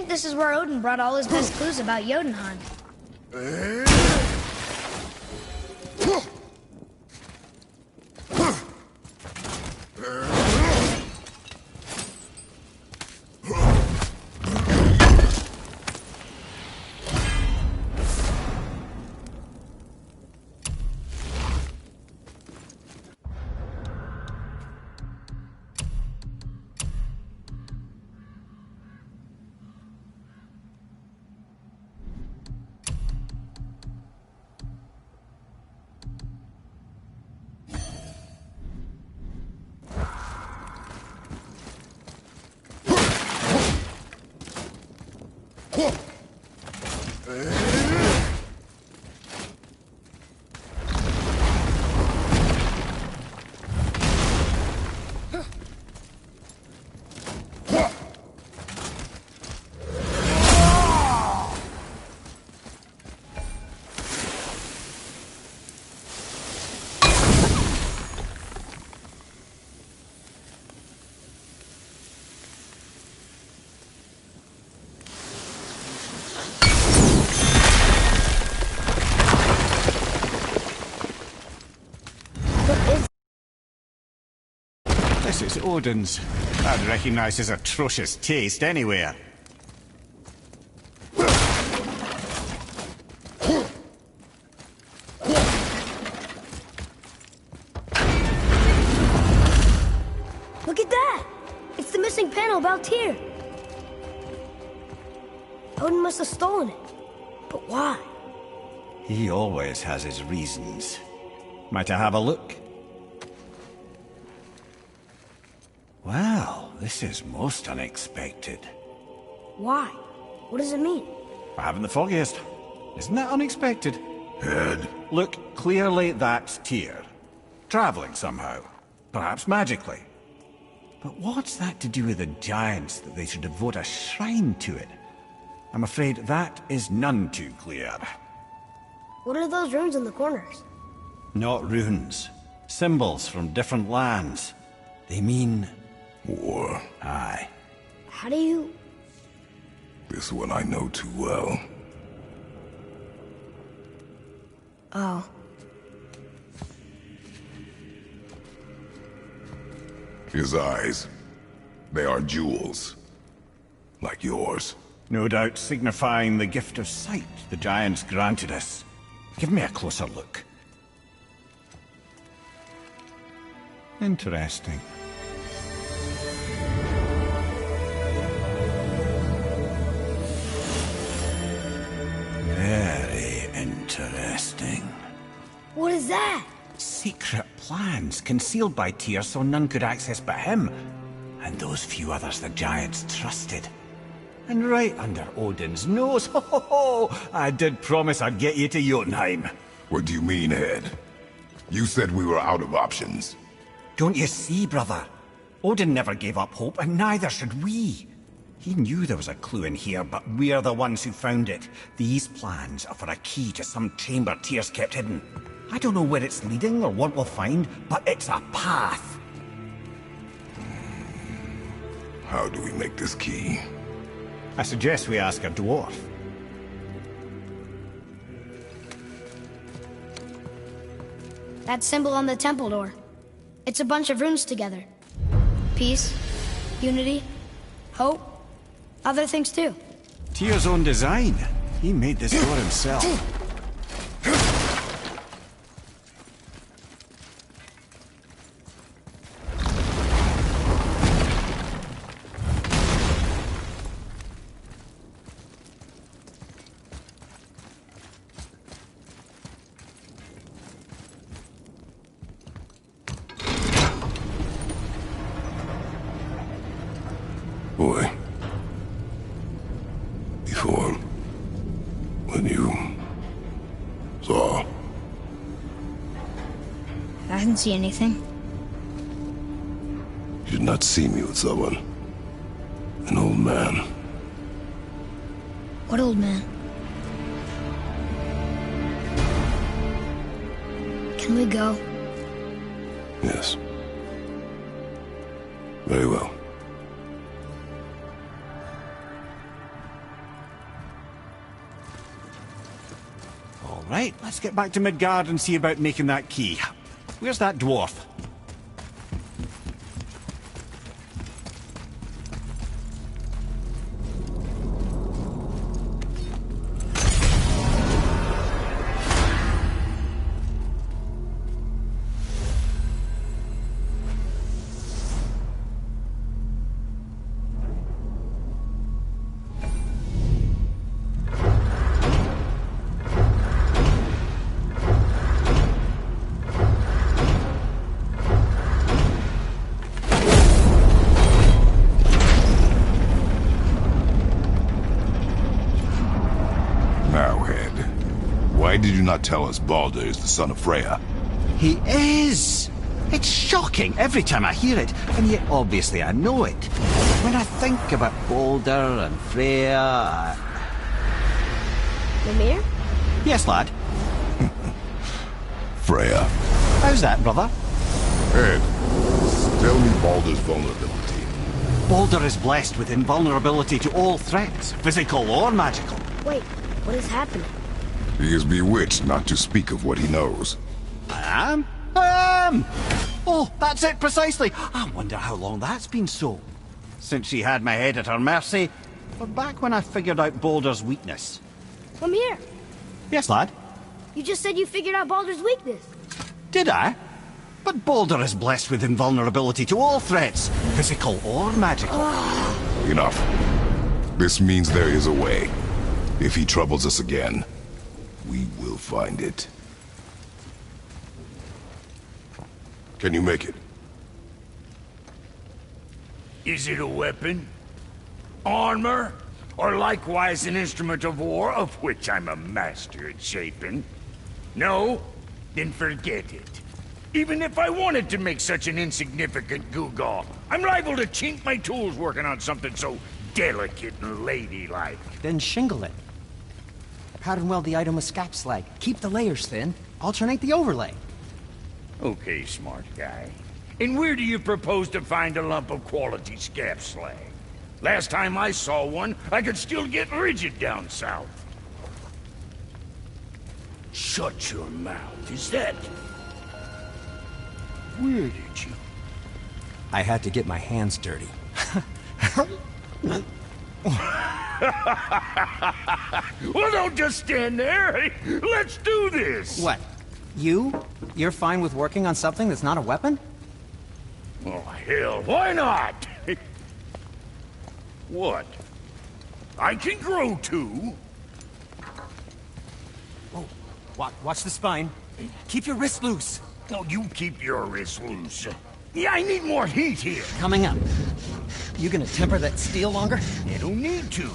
think this is where Odin brought all his best clues about Jotunheim. This is Odin's. I'd recognize his atrocious taste anywhere. Look at that! It's the missing panel about Tyr. Odin must have stolen it. But why? He always has his reasons. Might I have a look? Well, this is most unexpected. Why? What does it mean? I haven't the foggiest. Isn't that unexpected? Head. Look, clearly that's Tyr. Traveling somehow. Perhaps magically. But what's that to do with the giants that they should devote a shrine to it? I'm afraid that is none too clear. What are those runes in the corners? Not runes. Symbols from different lands. They mean... war. Aye. How do you... This one I know too well. Oh. His eyes. They are jewels. Like yours. No doubt signifying the gift of sight the giants granted us. Give me a closer look. Interesting. Very interesting. What is that? Secret plans concealed by Tyr so none could access but him. And those few others the giants trusted. And right under Odin's nose, ho ho ho! I did promise I'd get you to Jotunheim. What do you mean, Head? You said we were out of options. Don't you see, brother? Odin never gave up hope, and neither should we. He knew there was a clue in here, but we're the ones who found it. These plans are for a key to some chamber Tyr's kept hidden. I don't know where it's leading or what we'll find, but it's a path. How do we make this key? I suggest we ask a dwarf. That symbol on the temple door. It's a bunch of runes together. Peace, unity, hope, other things too. Tyr's own design. He made this door himself. Boy. Before... when you... saw... I didn't see anything. You did not see me with someone. An old man. What old man? Can we go? Yes. Very well. Right, let's get back to Midgard and see about making that key. Where's that dwarf? Why did you not tell us Baldur is the son of Freya? He is! It's shocking every time I hear it, and yet obviously I know it. When I think about Baldur and Freya... Mimir? Yes, lad? Freya. How's that, brother? Ed, tell me Baldur's vulnerability. Baldur is blessed with invulnerability to all threats, physical or magical. Wait, what is happening? He is bewitched not to speak of what he knows. I am? I am! Oh, that's it precisely. I wonder how long that's been so. Since she had my head at her mercy, or back when I figured out Baldur's weakness. Mimir, Yes, lad? you just said you figured out Baldur's weakness. Did I? But Baldur is blessed with invulnerability to all threats, physical or magical. Enough. This means there is a way. If he troubles us again, we will find it. Can you make it? Is it a weapon? Armor? Or likewise an instrument of war, of which I'm a master at shaping? No? Then forget it. Even if I wanted to make such an insignificant gewgaw, I'm liable to chink my tools working on something so delicate and ladylike. Then shingle it. Pattern weld the item with scap slag. Keep the layers thin. Alternate the overlay. Okay, smart guy. And where do you propose to find a lump of quality scap slag? Last time I saw one, I could still get rigid down south. Shut your mouth, is that... Where did you... I had to get my hands dirty. Well, don't just stand there. Let's do this. What? You're fine with working on something that's not a weapon? Oh, hell, why not? What? I can grow too. Oh, watch the spine. Keep your wrist loose. No, you keep your wrist loose. Yeah, I need more heat here. Coming up. You gonna temper that steel longer? You don't need to.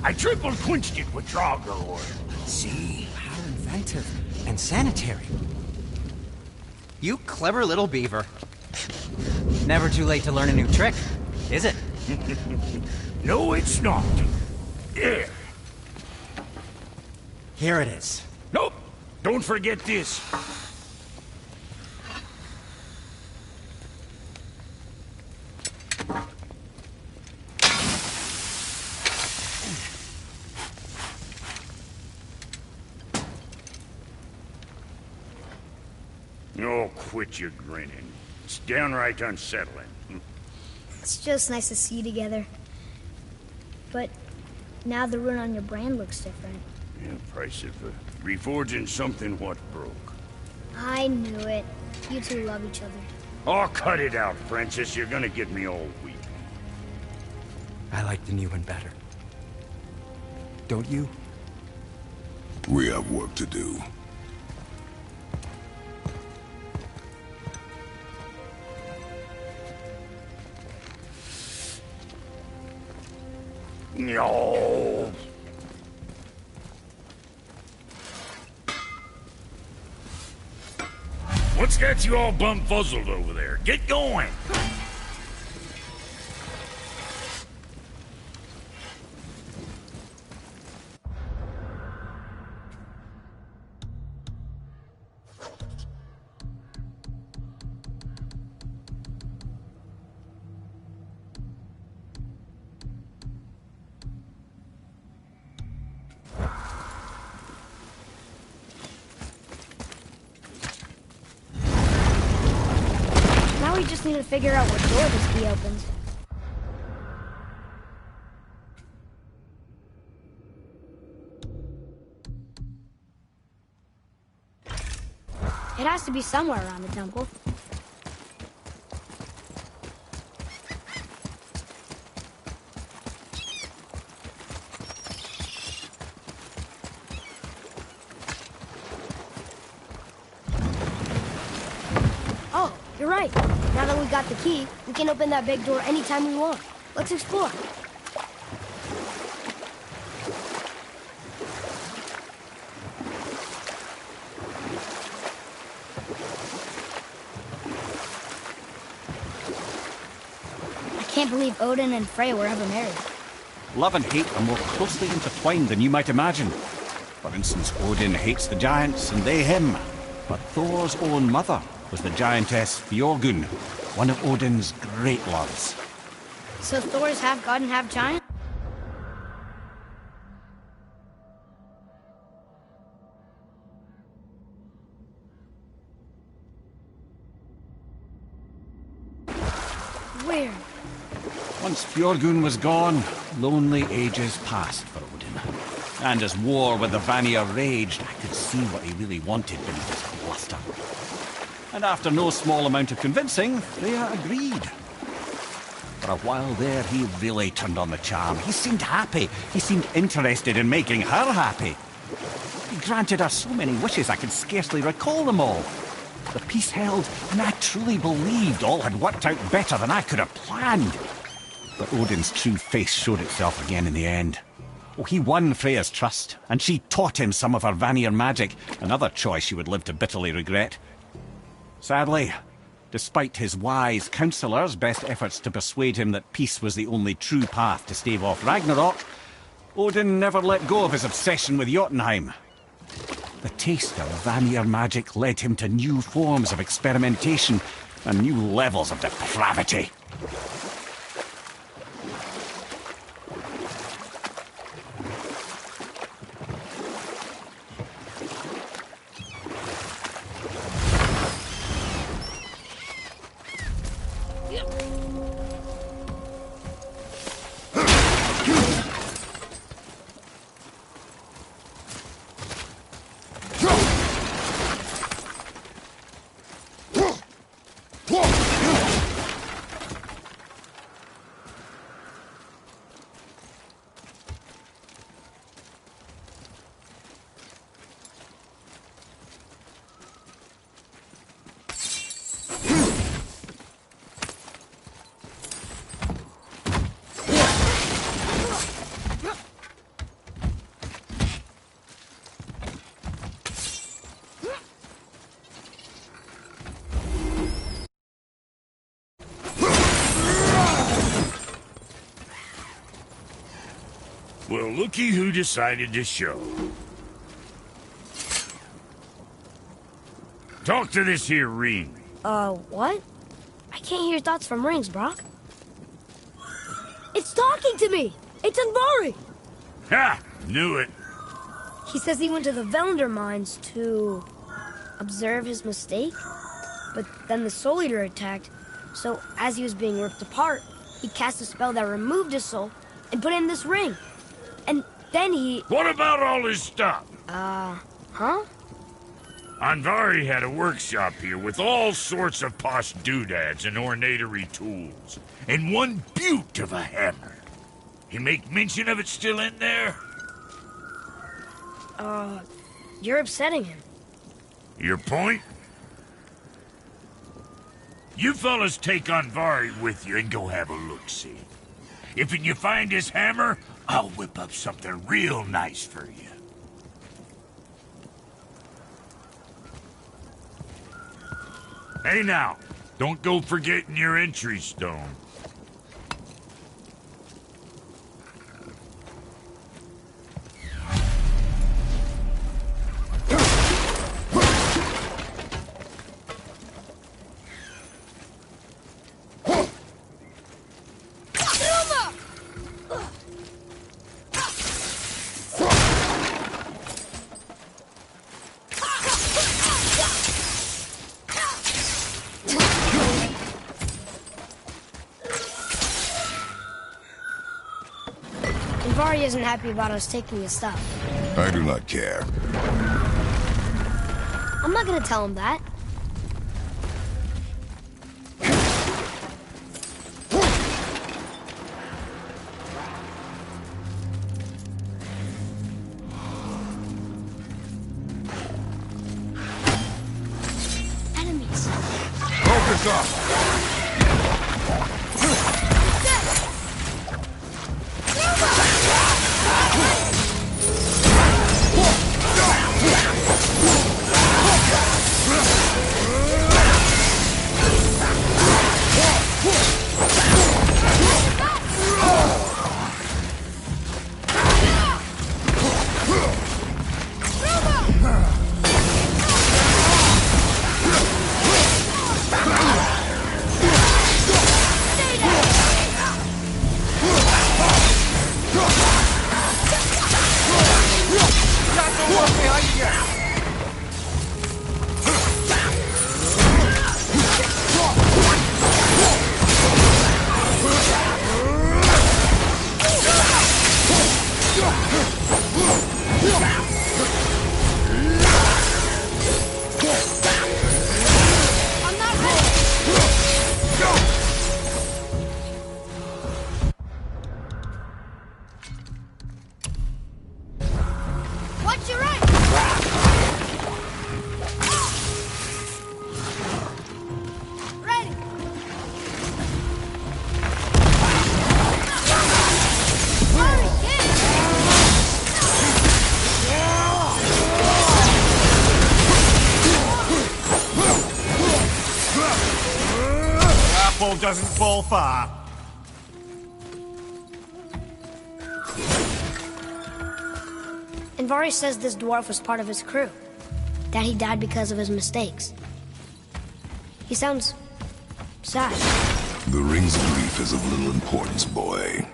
I triple quenched it with Draugr oil. See? How inventive. And sanitary. You clever little beaver. Never too late to learn a new trick, is it? No, it's not. There. Here it is. Nope. Don't forget this. Oh, quit your grinning. It's downright unsettling. It's just nice to see you together. But now the rune on your brand looks different. Yeah, price of reforging something what broke. I knew it. You two love each other. Oh, cut it out, Princess. You're gonna get me all weak. I like the new one better. Don't you? We have work to do. No. What's got you all bum-fuzzled over there? Get going! we just need to figure out what door this key opens. It has to be somewhere around the temple. Oh, you're right. Now that we got the key, we can open that big door anytime we want. Let's explore. I can't believe Odin and Freya were ever married. Love and hate are more closely intertwined than you might imagine. For instance, Odin hates the giants and they him. But Thor's own mother was the giantess Björgun, one of Odin's great loves. So Thor's half god and half giant? Weird. Once Björgun was gone, lonely ages passed for Odin. And as war with the Vanir raged, I could see what he really wanted beneath his bluster. And after no small amount of convincing, Freya agreed. For a while there, he really turned on the charm. He seemed happy. He seemed interested in making her happy. He granted her so many wishes I could scarcely recall them all. The peace held, and I truly believed all had worked out better than I could have planned. But Odin's true face showed itself again in the end. Oh, he won Freya's trust, and she taught him some of her Vanir magic, another choice he would live to bitterly regret. Sadly, despite his wise counsellors' best efforts to persuade him that peace was the only true path to stave off Ragnarok, Odin never let go of his obsession with Jotunheim. The taste of Vanir magic led him to new forms of experimentation and new levels of depravity. Well, looky who decided to show. Talk to this here ring. What? I can't hear thoughts from rings, Brock. It's talking to me! It's Andvari! Ha! Knew it. He says he went to the Velnder mines to observe his mistake, but then the Soul Eater attacked, so as he was being ripped apart, he cast a spell that removed his soul and put it in this ring. And then he... What about all his stuff? Huh? Andvari had a workshop here with all sorts of posh doodads and ornatery tools, and one beaut of a hammer. You make mention of it still in there? You're upsetting him. Your point? You fellas take Andvari with you and go have a look-see. If you find his hammer, I'll whip up something real nice for you. Hey now, don't go forgetting your entry stone. Vari isn't happy about us taking his stuff. I do not care. I'm not gonna tell him that. Enemies. Focus up! Doesn't fall far. And Vari says this dwarf was part of his crew. That he died because of his mistakes. He sounds sad. The Rings of Grief is of little importance, boy.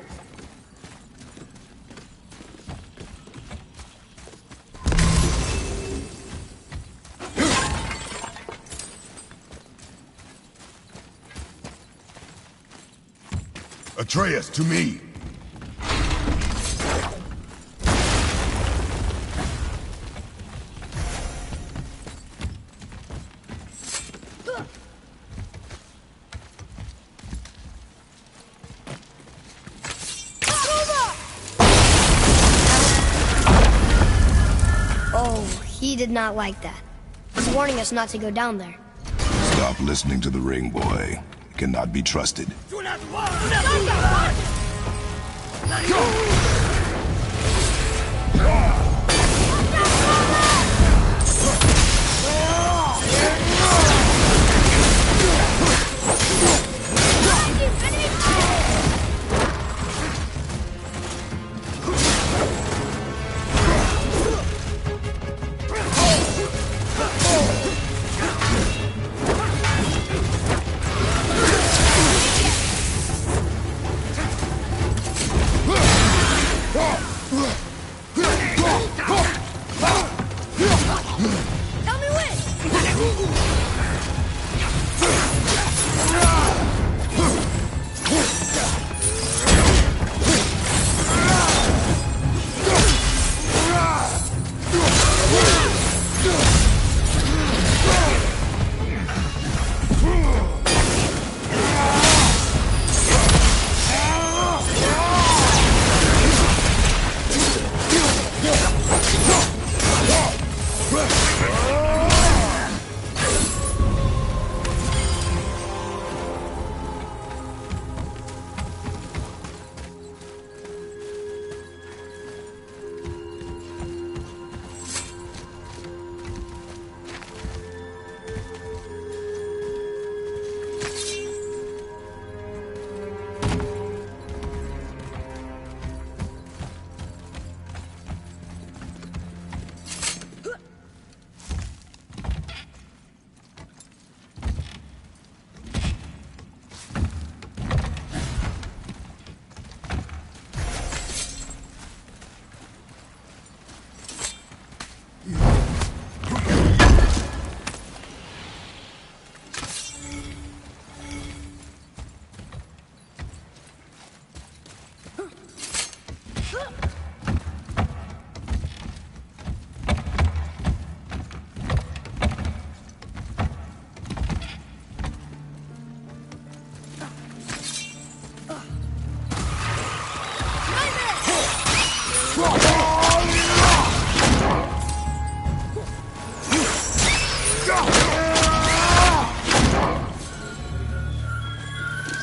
Atreus, to me! Oh, he did not like that. He's warning us not to go down there. Stop listening to the ring, boy. It cannot be trusted.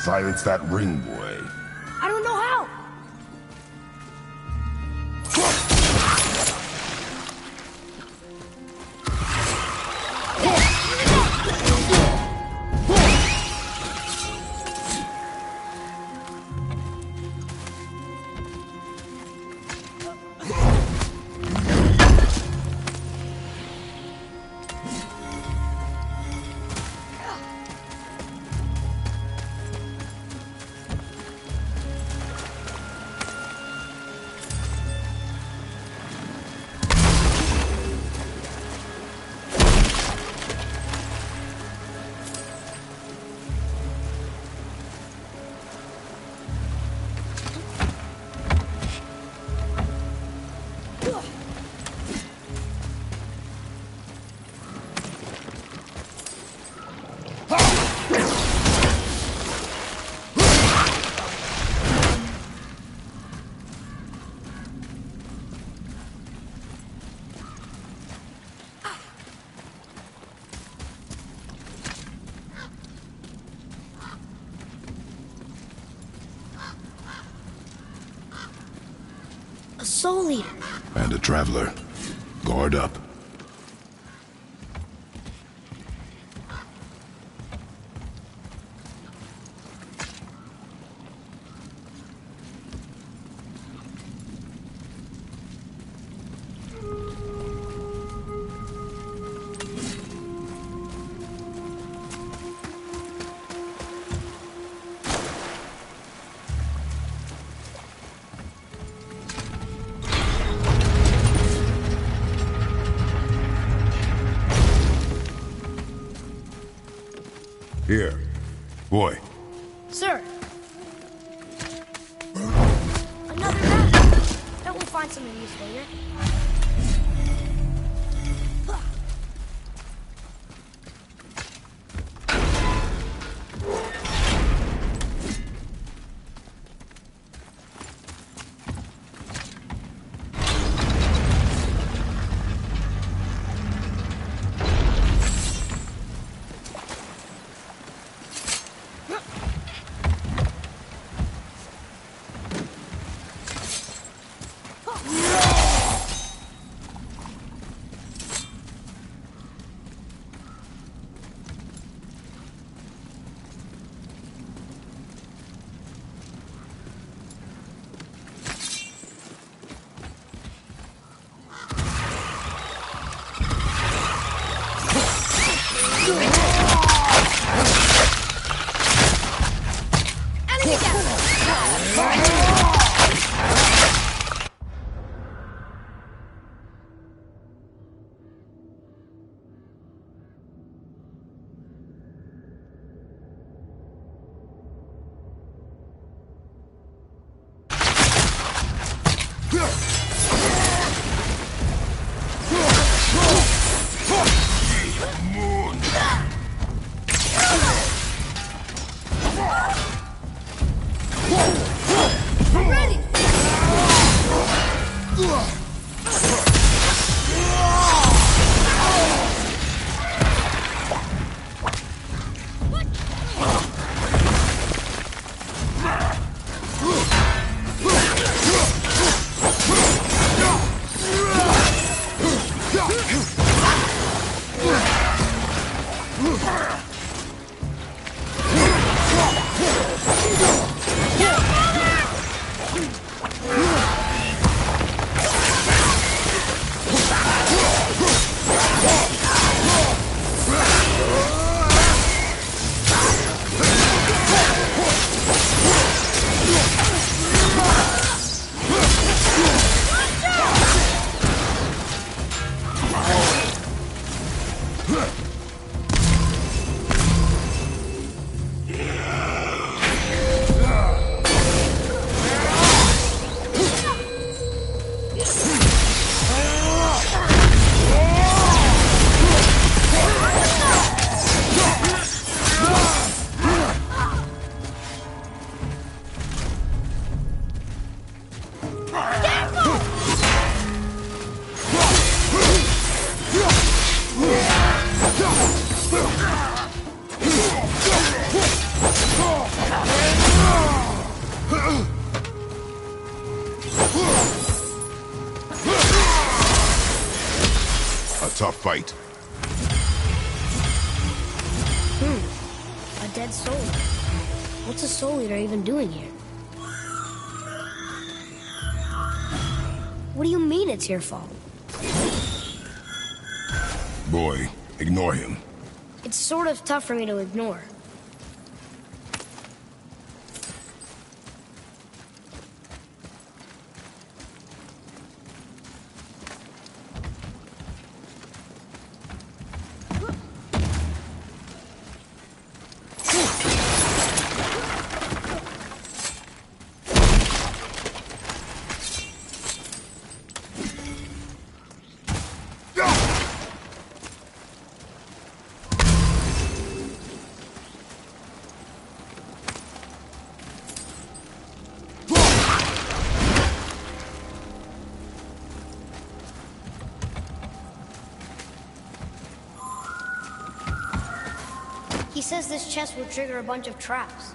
Silence that ring, boy. I don't know how. A soul eater. And a traveler. Guard up. Here. Boy. Sir. Another map. Bet we'll find something useful here. tough fight. A dead soul. What's a soul eater even doing here? What do you mean it's your fault? Boy, ignore him. It's sort of tough for me to ignore. He says this chest will trigger a bunch of traps.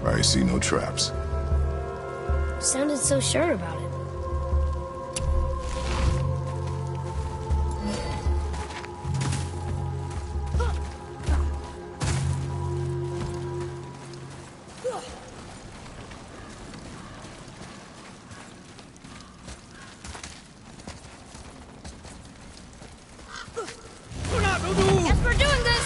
I see no traps. Sounded so sure about it. Yes, we're doing this!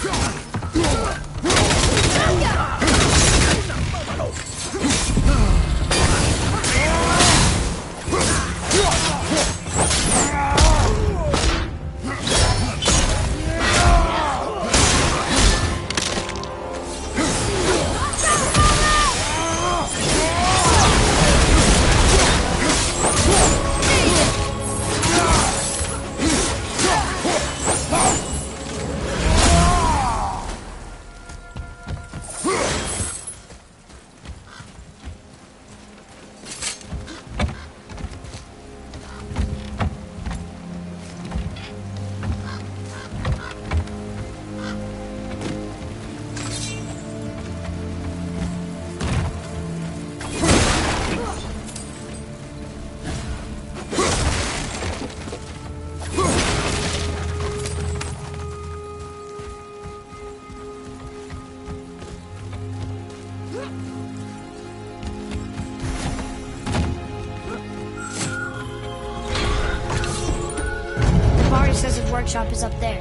Says his workshop is up there.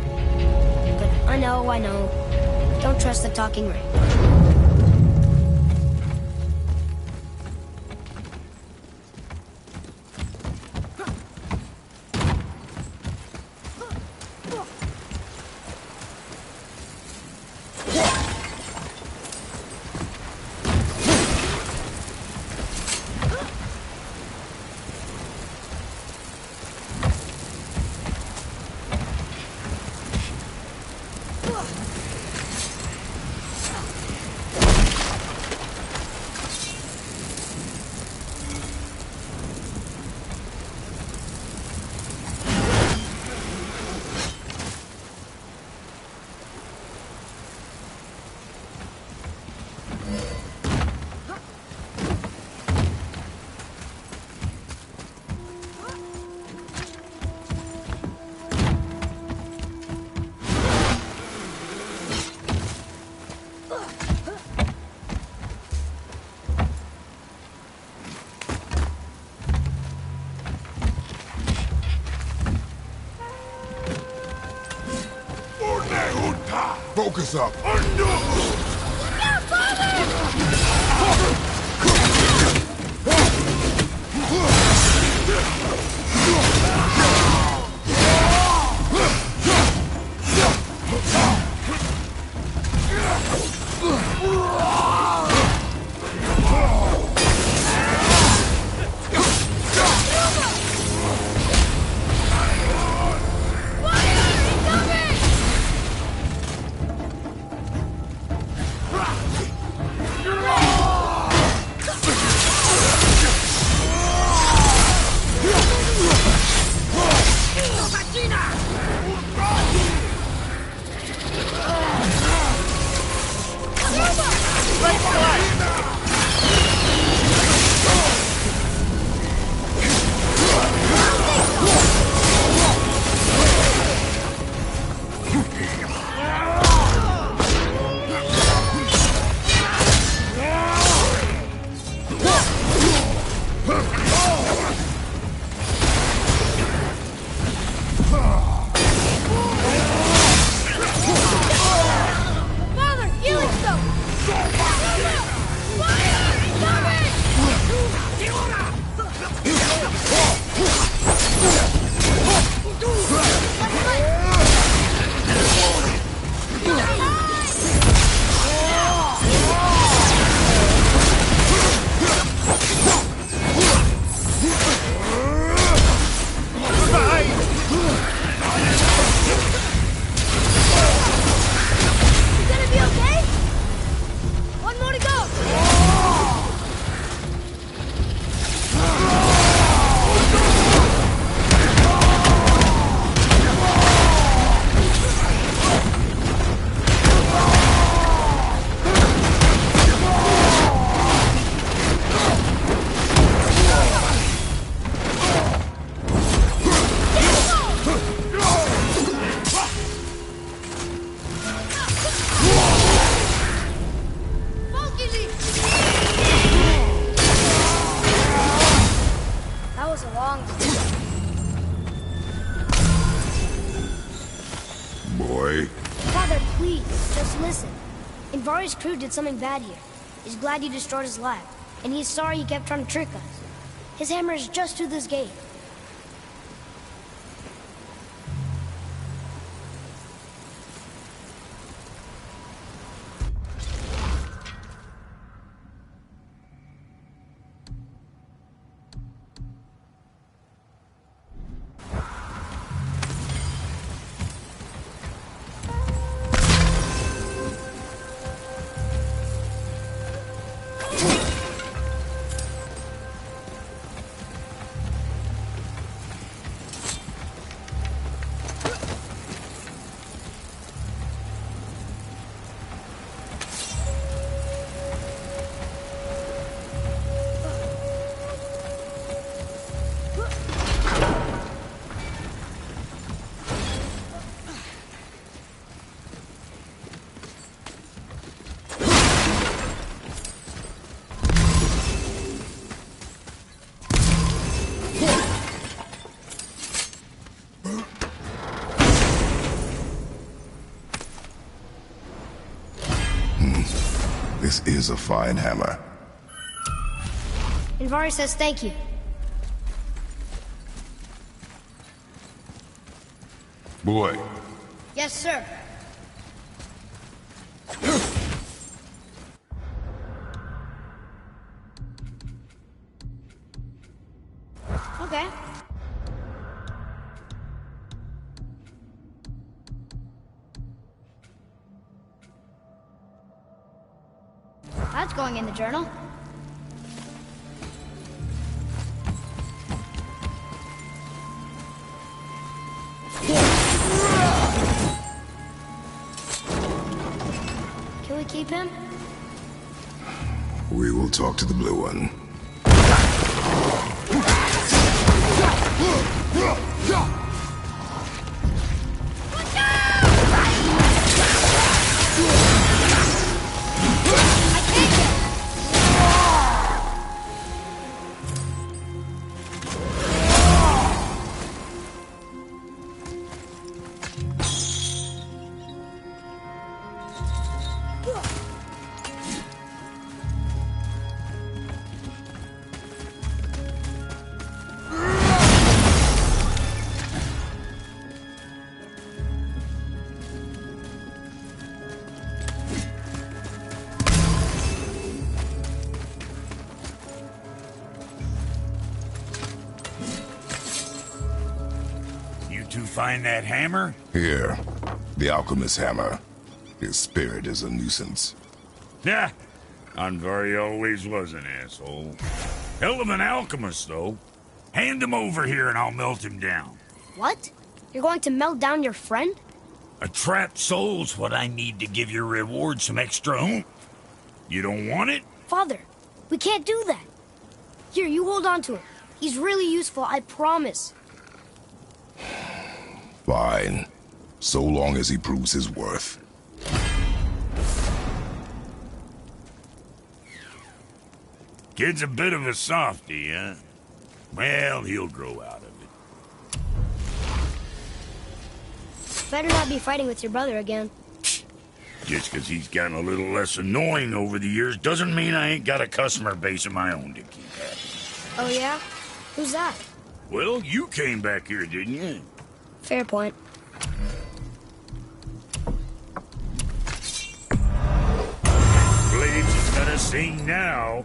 But I know. Don't trust the talking ring. Focus up. Just listen. Invari's crew did something bad here. He's glad you destroyed his lab, and he's sorry you kept trying to trick us. His hammer is just through this gate. This is a fine hammer. Invari says thank you. Boy, Yes, sir. Okay. That's going in the journal. Can we keep him? we will talk to the blue one. Find that hammer? Here, the alchemist's hammer. His spirit is a nuisance. Yeah, Anvari always was an asshole. Hell of an alchemist, though. Hand him over here and I'll melt him down. What? You're going to melt down your friend? A trapped soul's what I need to give your reward some extra oomph. You don't want it? Father, we can't do that. Here, you hold on to him. He's really useful, I promise. Fine. So long as he proves his worth. Kid's a bit of a softie, huh? Well, he'll grow out of it. Better not be fighting with your brother again. Just 'cause he's gotten a little less annoying over the years doesn't mean I ain't got a customer base of my own to keep happy. Oh yeah? Who's that? Well, you came back here, didn't you? Fair point. Blades is gonna sing now.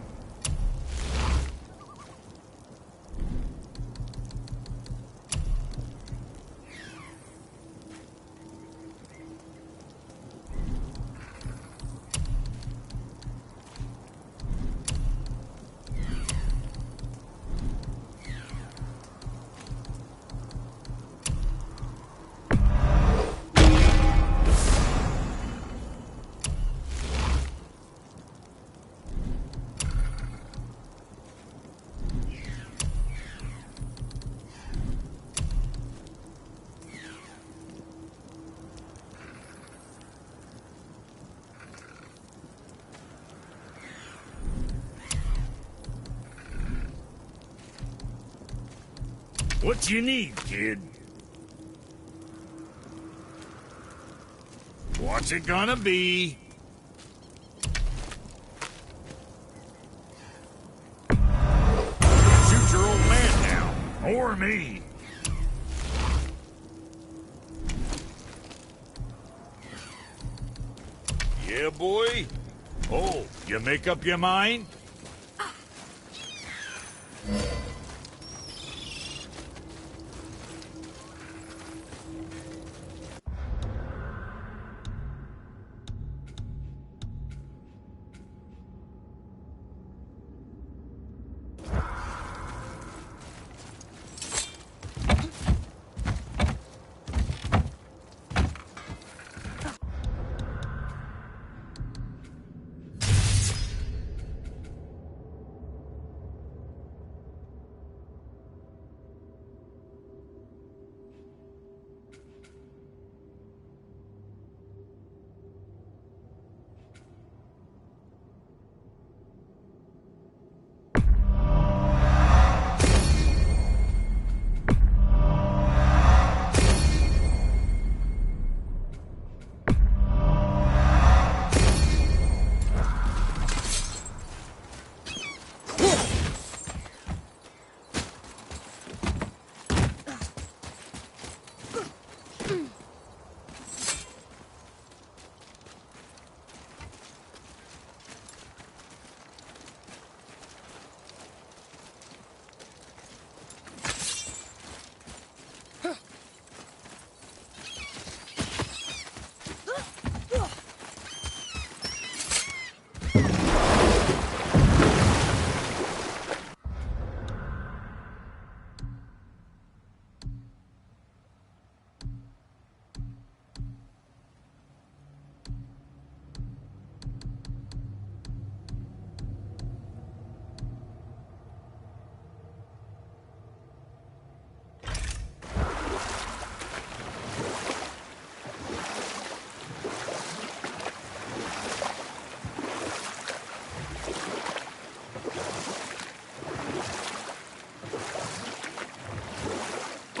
What you need, kid? What's it gonna be? Shoot your old man now, or me. Yeah, boy? Oh, you make up your mind?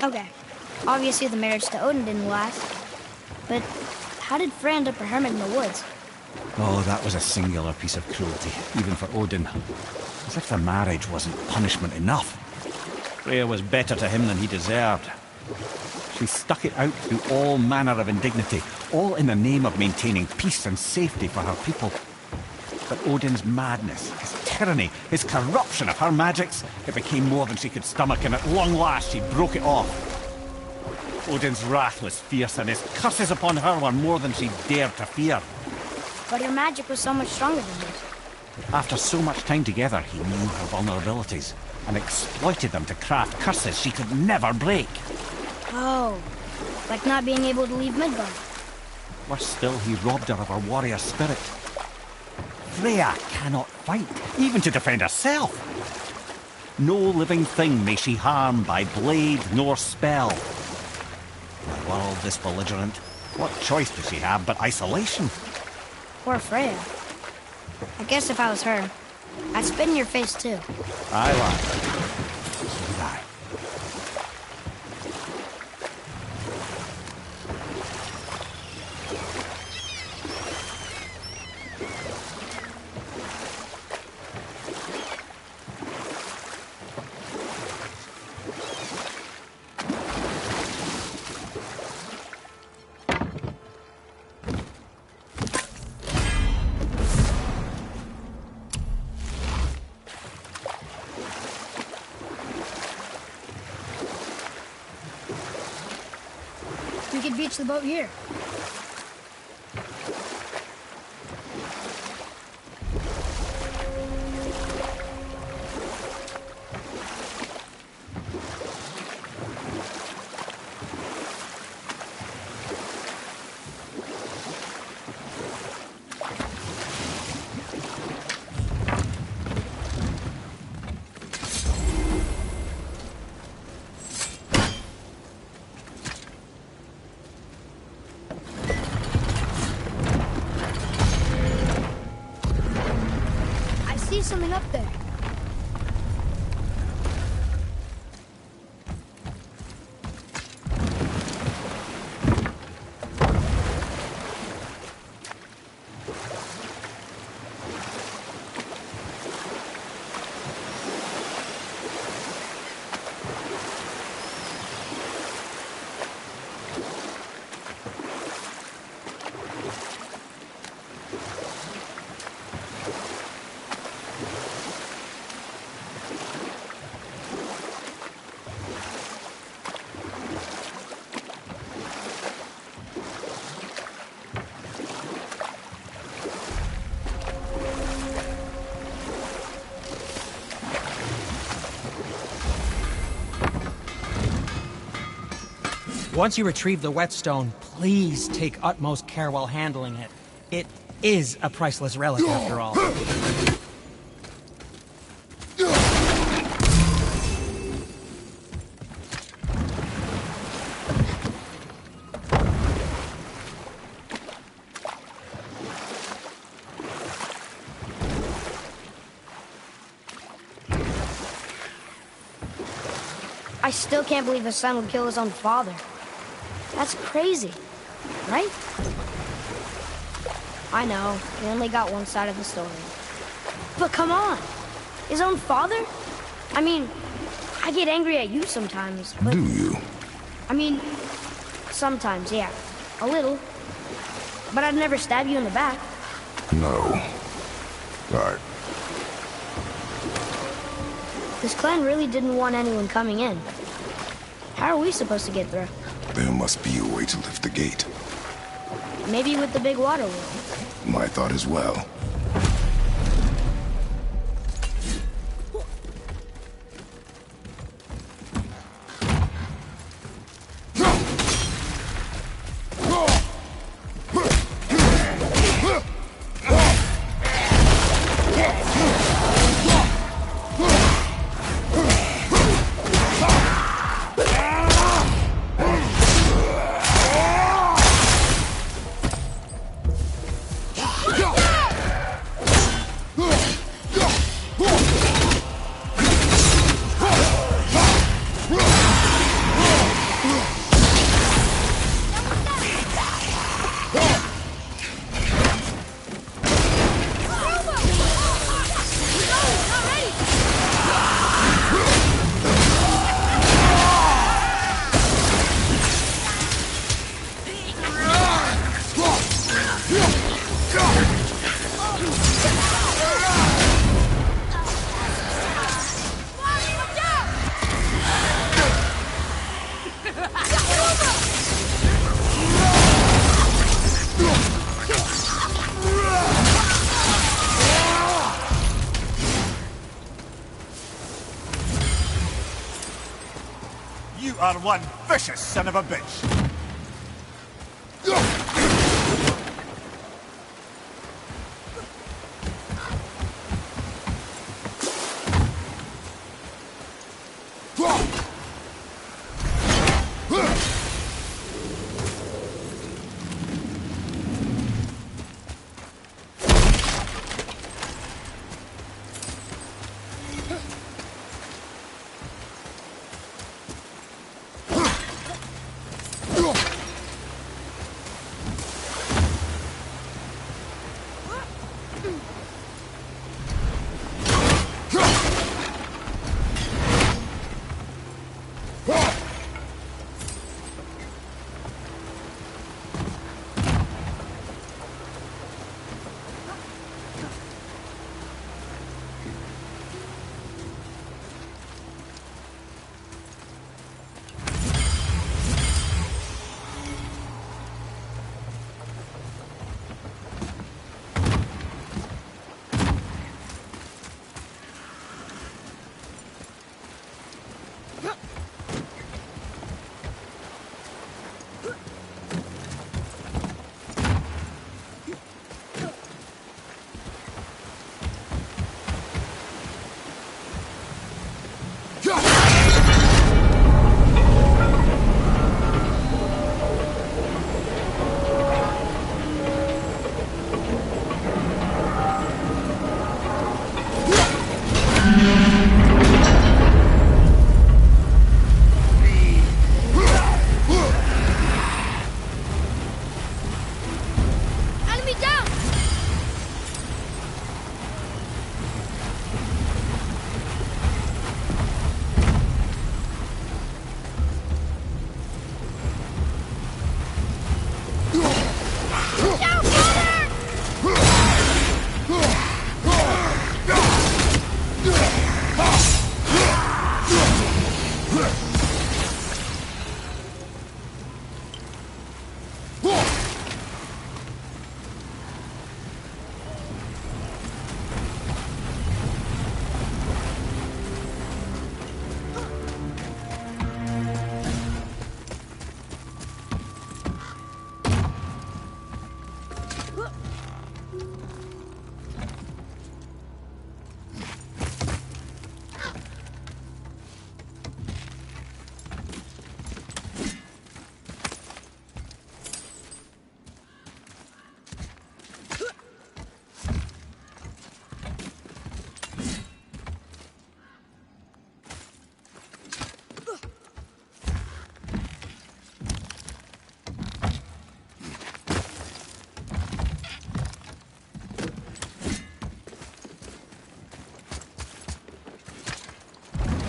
Okay, obviously the marriage to Odin didn't last. But how did Frey end up a hermit in the woods? Oh, that was a singular piece of cruelty, even for Odin. As if the marriage wasn't punishment enough. Freya was better to him than he deserved. She stuck it out through all manner of indignity, all in the name of maintaining peace and safety for her people. But Odin's madness, his tyranny, his corruption of her magics, it became more than she could stomach, and at long last she broke it off. Odin's wrath was fierce, and his curses upon her were more than she dared to fear. But her magic was so much stronger than his. After so much time together, he knew her vulnerabilities, and exploited them to craft curses she could never break. Oh, like not being able to leave Midgard. Worse still, he robbed her of her warrior spirit. Freya cannot fight, even to defend herself. No living thing may she harm by blade nor spell. In a world this belligerent, what choice does she have but isolation? Poor Freya. I guess if I was her, I'd spit in your face too. Aye, lad. So would I. We could beach the boat here. Something up there. Once you retrieve the whetstone, please take utmost care while handling it. It is a priceless relic, after all. I still can't believe his son would kill his own father. That's crazy, right? I know, we only got one side of the story. But come on, his own father? I mean, I get angry at you sometimes, but... Do you? I mean, sometimes, yeah. A little. But I'd never stab you in the back. No. Alright. This clan really didn't want anyone coming in. How are we supposed to get through? There must be a way to lift the gate. Maybe with the big water wheel. My thought as well. You are one vicious son of a bitch.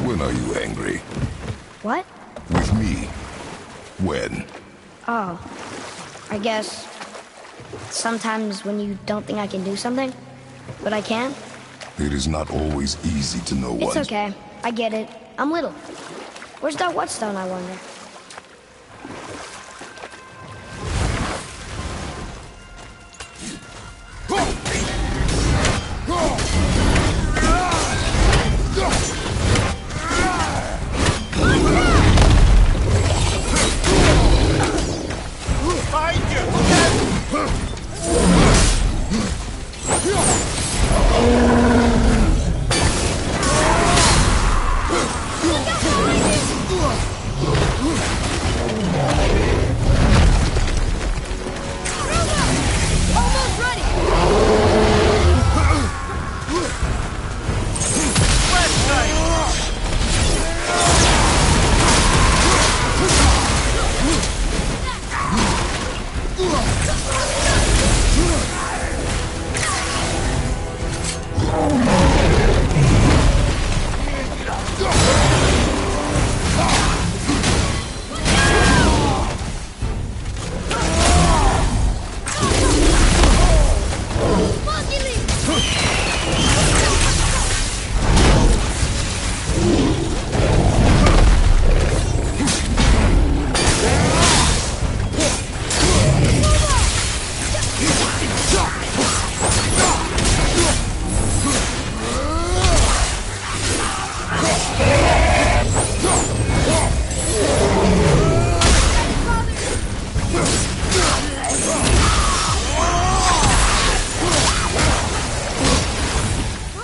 When are you angry? What? With me. When? Oh, I guess sometimes when you don't think I can do something, but I can. It is not always easy to know It's what... okay. I get it. I'm little. Where's that whetstone, I wonder? Almost ready!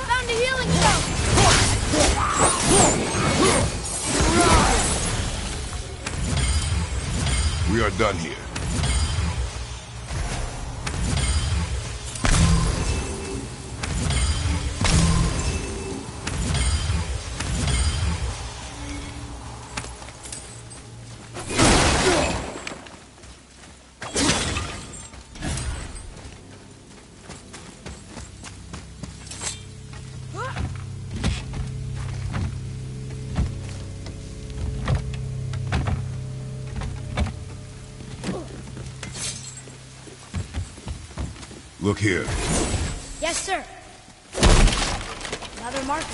Found a healing stone! We are done here. Look here. Yes, sir. Another marker.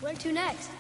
Where to next?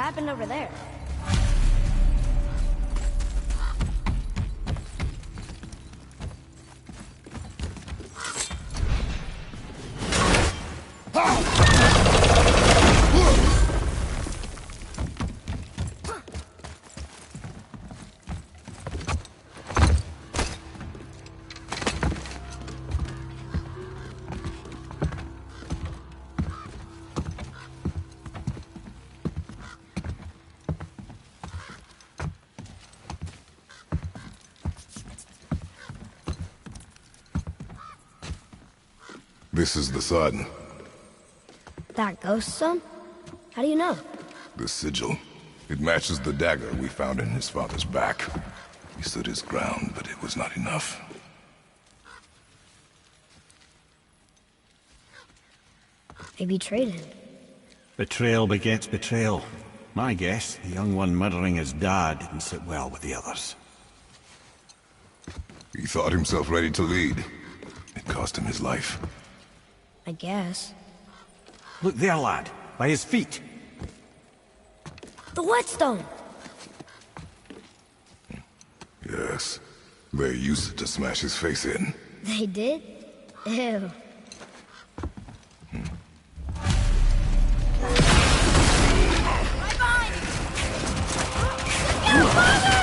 happened over there? This is the sun. That ghost son? How do you know? The sigil. It matches the dagger we found in his father's back. He stood his ground, but it was not enough. They betrayed him. Betrayal begets betrayal. My guess, the young one murdering his dad didn't sit well with the others. He thought himself ready to lead. It cost him his life. I guess. Look there, lad. By his feet. The whetstone! Yes. They used it to smash his face in. They did? Ew. Right behind you! Look out, Father!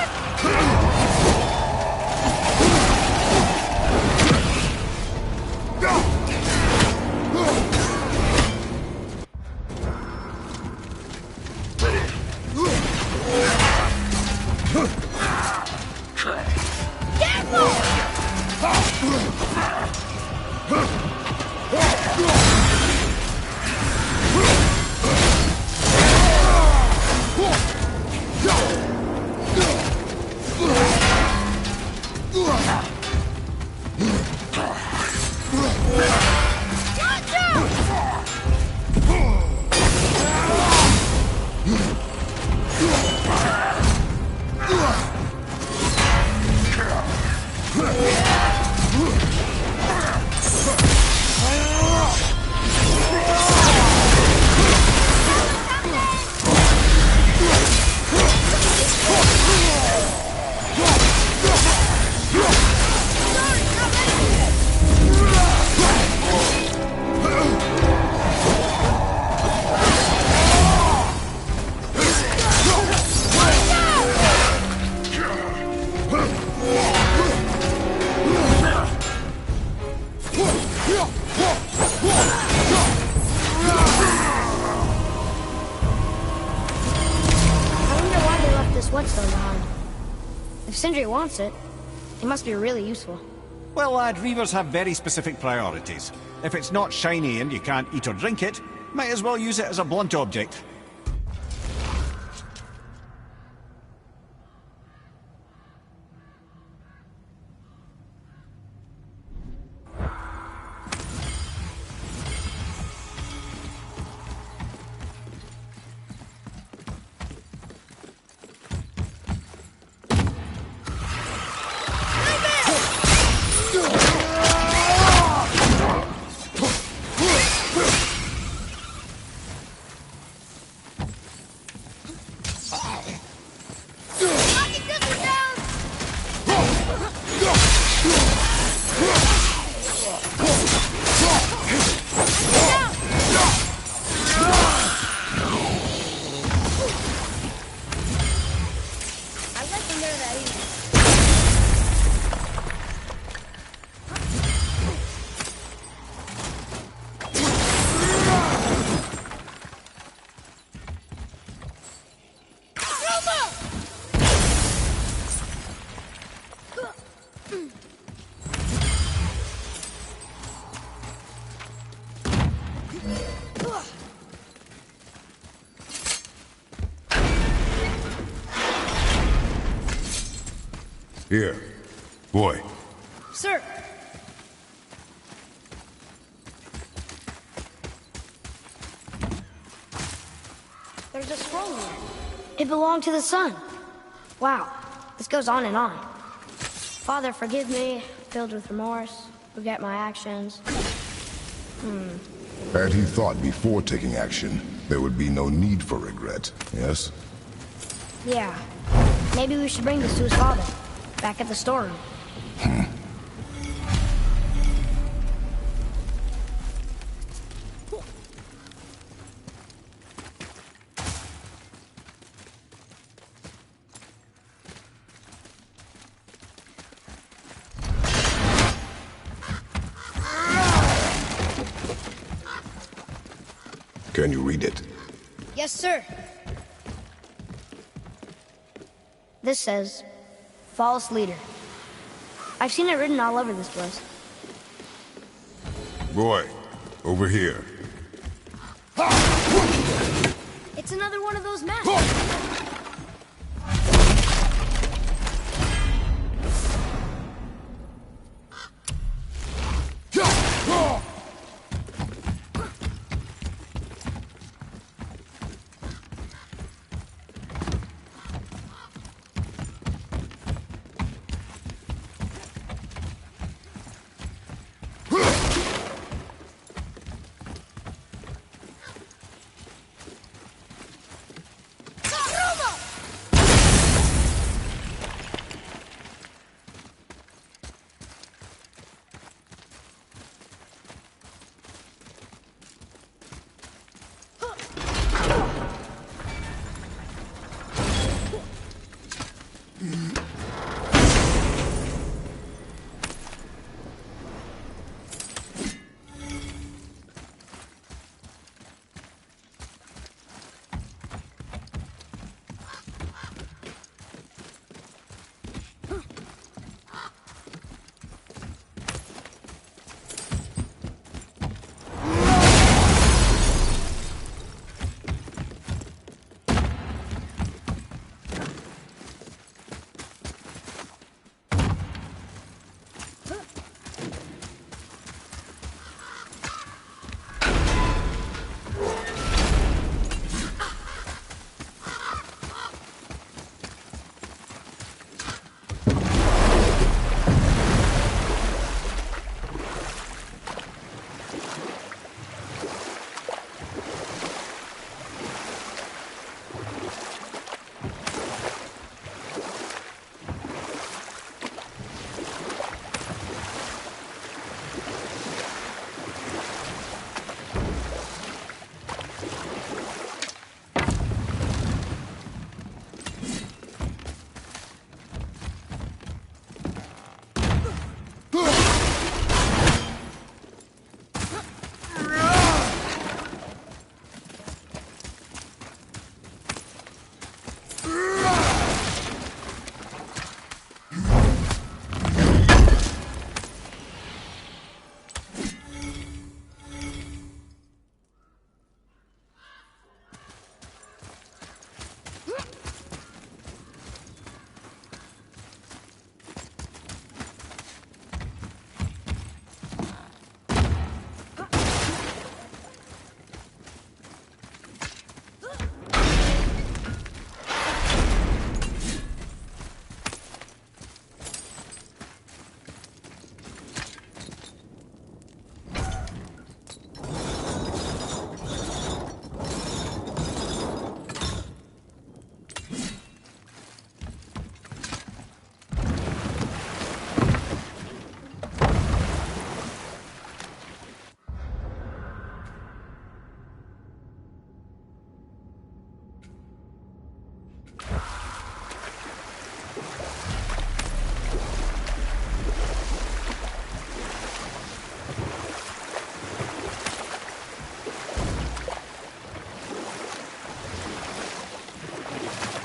Sindri wants it. It must be really useful. Well, lad, reavers have very specific priorities. If it's not shiny and you can't eat or drink it, might as well use it as a blunt object. Here. Boy. Sir! There's a scroll here. It belonged to the sun. Wow, this goes on and on. Father, forgive me, filled with remorse, regret my actions. Had he thought before taking action, there would be no need for regret, yes? Yeah. Maybe we should bring this to his father. Back at the storeroom. Can you read it? Yes, sir. This says, false leader. I've seen it written all over this place. Boy, over here. It's another one of those maps.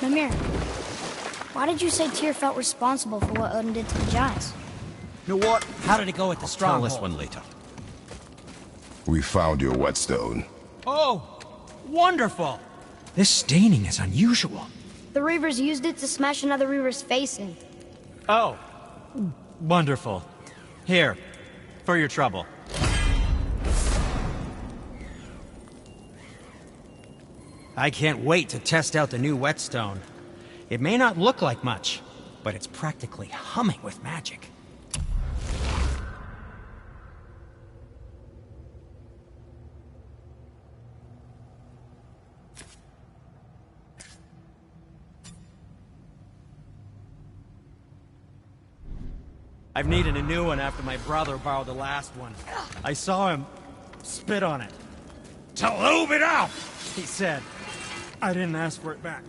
Mimir, why did you say Tyr felt responsible for what Odin did to the giants? You know what? How did it go with the Tell stronghold? this one later. We found your whetstone. Oh, wonderful! This staining is unusual. The Reavers used it to smash another Reaver's face in. Oh, wonderful. Here, for your trouble. I can't wait to test out the new whetstone. It may not look like much, but it's practically humming with magic. I've needed a new one after my brother borrowed the last one. I saw him spit on it. To lube it up! He said, I didn't ask for it back.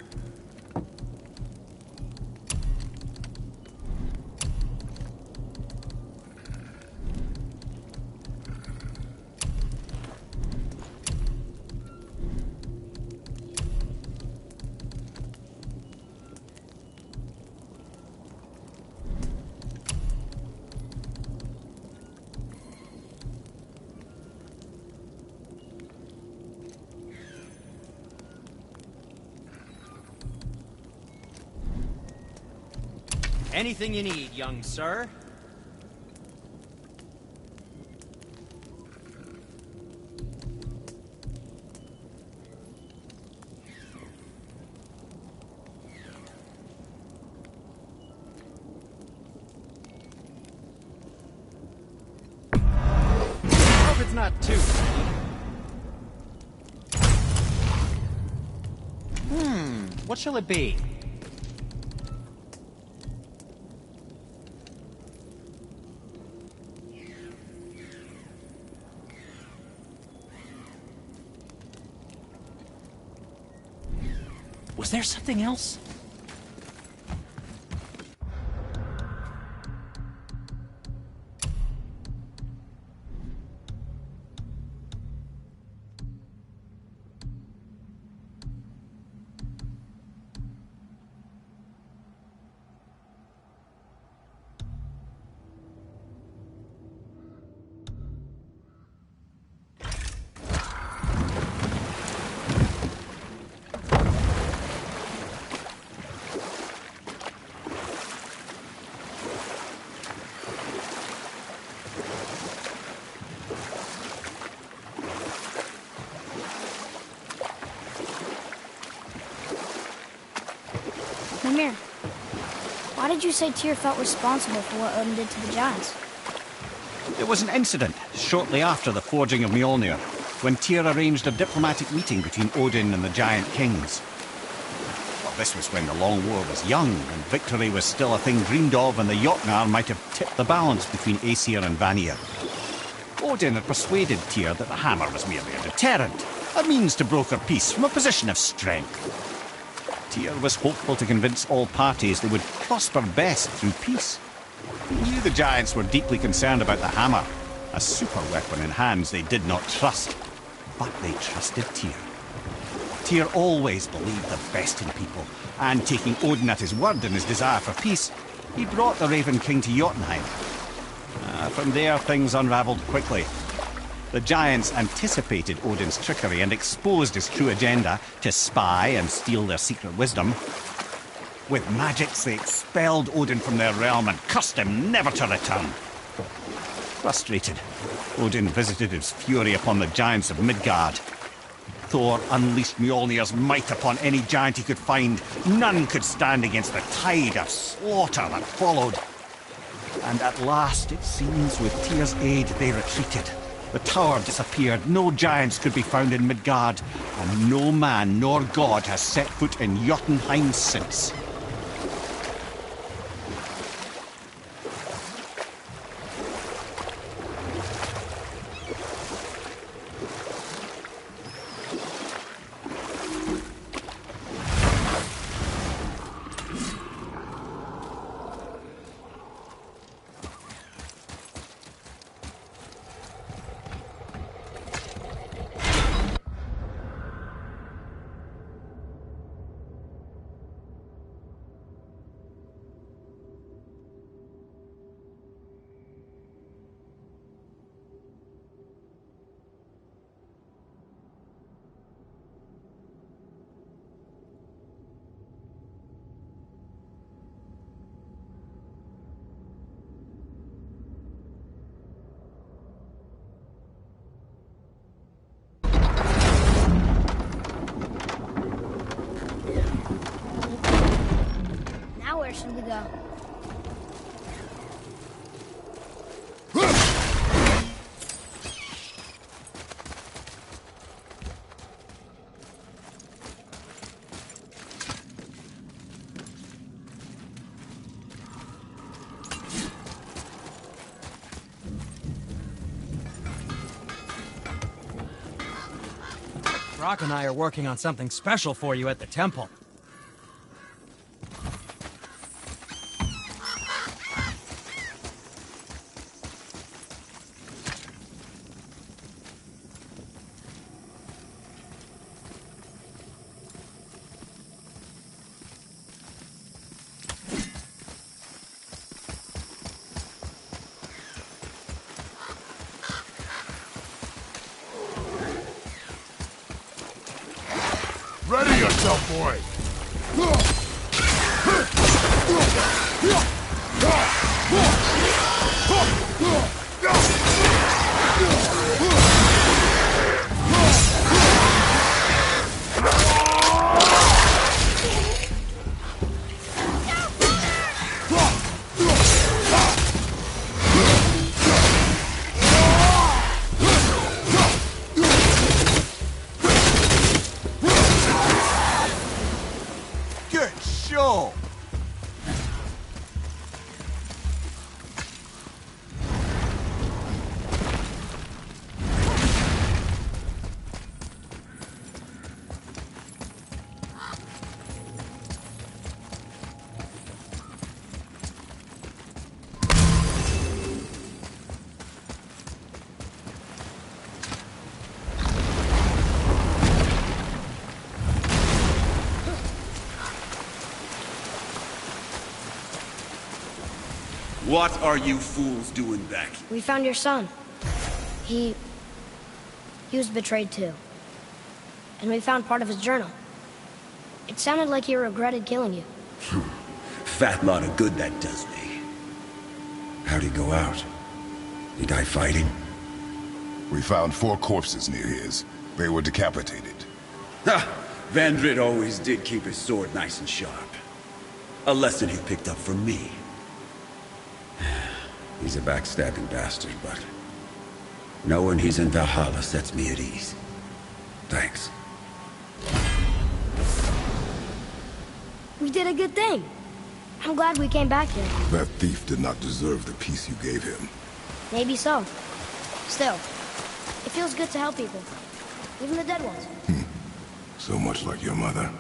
Anything you need, young sir. Hope it's not too. What shall it be? Was there something else? Mimir, why did you say Tyr felt responsible for what Odin did to the giants? There was an incident shortly after the forging of Mjolnir, when Tyr arranged a diplomatic meeting between Odin and the giant kings. Well, this was when the Long War was young, and victory was still a thing dreamed of, and the Jotnar might have tipped the balance between Aesir and Vanir. Odin had persuaded Tyr that the hammer was merely a deterrent, a means to broker peace from a position of strength. Tyr was hopeful to convince all parties they would prosper best through peace. He knew the giants were deeply concerned about the hammer, a super weapon in hands they did not trust. But they trusted Tyr. Tyr always believed the best in people, and taking Odin at his word in his desire for peace, he brought the Raven King to Jotunheim. From there, things unraveled quickly. The giants anticipated Odin's trickery and exposed his true agenda to spy and steal their secret wisdom. With magics, they expelled Odin from their realm and cursed him never to return. Frustrated, Odin visited his fury upon the giants of Midgard. Thor unleashed Mjolnir's might upon any giant he could find. None could stand against the tide of slaughter that followed. And at last, it seems, with Tyr's aid, they retreated. The tower disappeared, no giants could be found in Midgard, and no man nor god has set foot in Jotunheim since. Brock and I are working on something special for you at the temple. Ready yourself, boy! Good show! What are you fools doing back? We found your son. He was betrayed too. And we found part of his journal. It sounded like he regretted killing you. Fat lot of good that does me. How'd he go out? He die fighting? We found 4 corpses near his. They were decapitated. Ha! Vandrit always did keep his sword nice and sharp. A lesson he picked up from me. He's a backstabbing bastard, but knowing he's in Valhalla sets me at ease. Thanks. We did a good thing. I'm glad we came back here. That thief did not deserve the peace you gave him. Maybe so. Still, it feels good to help people. Even the dead ones. So much like your mother.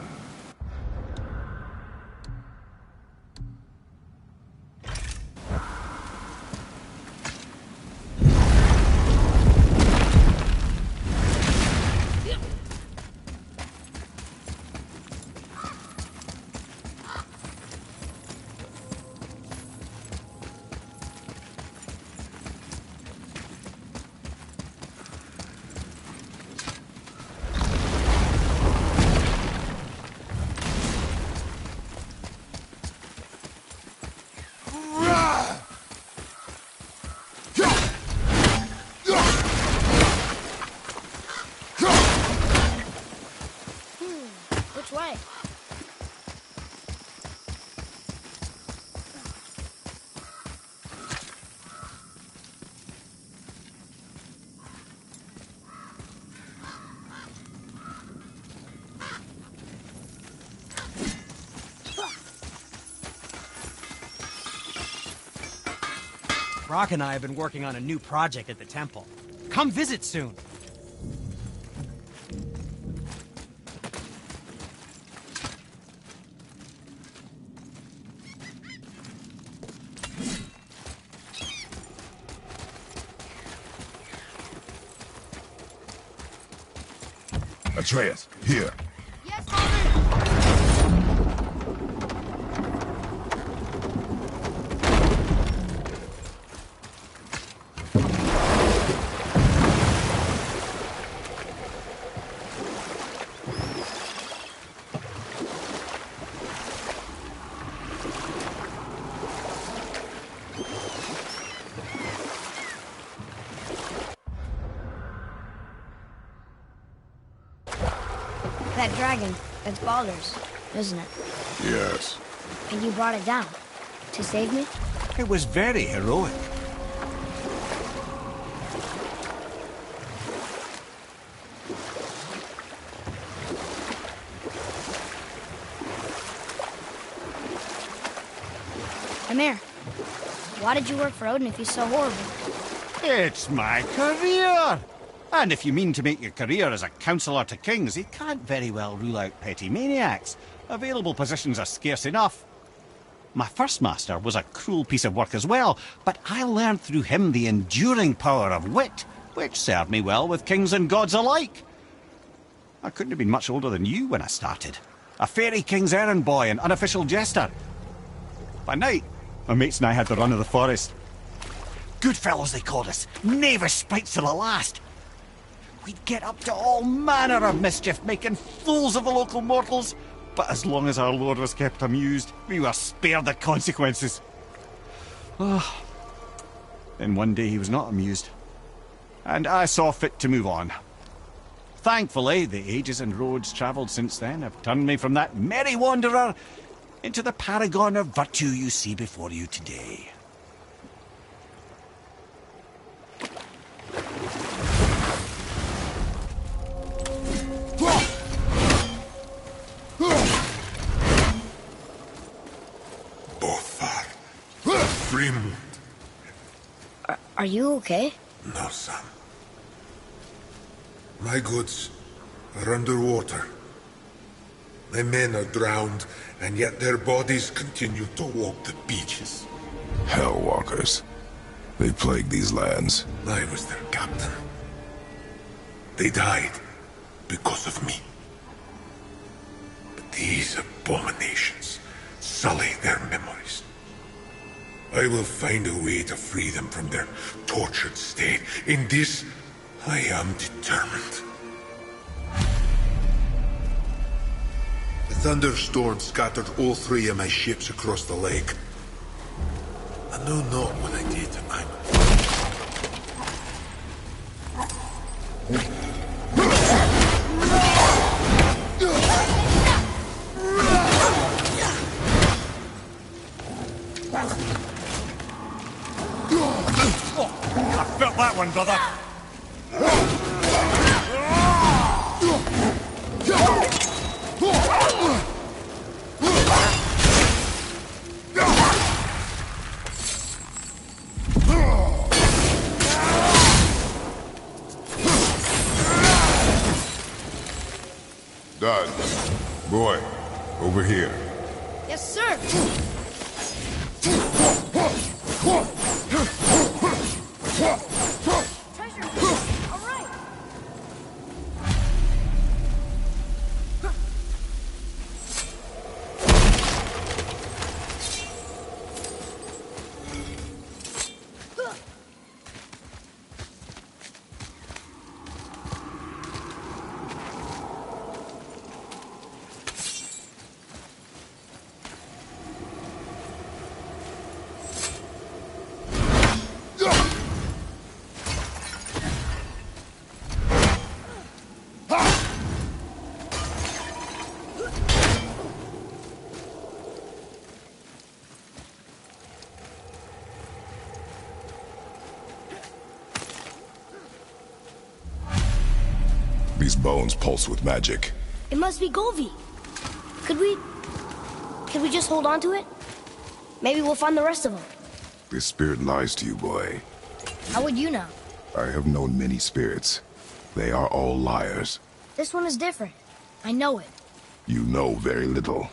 Which way? Brock and I have been working on a new project at the temple. Come visit soon. Atreus, here. Yes, Father! That dragon, that's Baldur's, isn't it? Yes. And you brought it down to save me? It was very heroic. Come here. Why did you work for Odin if he's so horrible? It's my career! And if you mean to make your career as a counsellor to kings, he can't very well rule out petty maniacs. Available positions are scarce enough. My first master was a cruel piece of work as well, but I learned through him the enduring power of wit, which served me well with kings and gods alike. I couldn't have been much older than you when I started. A fairy king's errand boy and unofficial jester. By night, my mates and I had the run of the forest. Good fellows they called us, knavish spites to the last. We'd get up to all manner of mischief, making fools of the local mortals. But as long as our lord was kept amused, we were spared the consequences. Then one day he was not amused, and I saw fit to move on. Thankfully, the ages and roads travelled since then have turned me from that merry wanderer into the paragon of virtue you see before you today. Grim. Are you okay? No, son. My goods are underwater. My men are drowned, and yet their bodies continue to walk the beaches. Hellwalkers. They plague these lands. I was their captain. They died because of me. But these abominations sully their memories. I will find a way to free them from their tortured state. In this, I am determined. The thunderstorm scattered all 3 of my ships across the lake. I know not what I did. I felt that one, brother. Done. Boy, over here. Yes, sir. Treasure. All right. These bones pulse with magic. It must be Golvi. Could we just hold on to it? Maybe we'll find the rest of them. This spirit lies to you, boy. How would you know? I have known many spirits. They are all liars. This one is different. I know it. You know very little.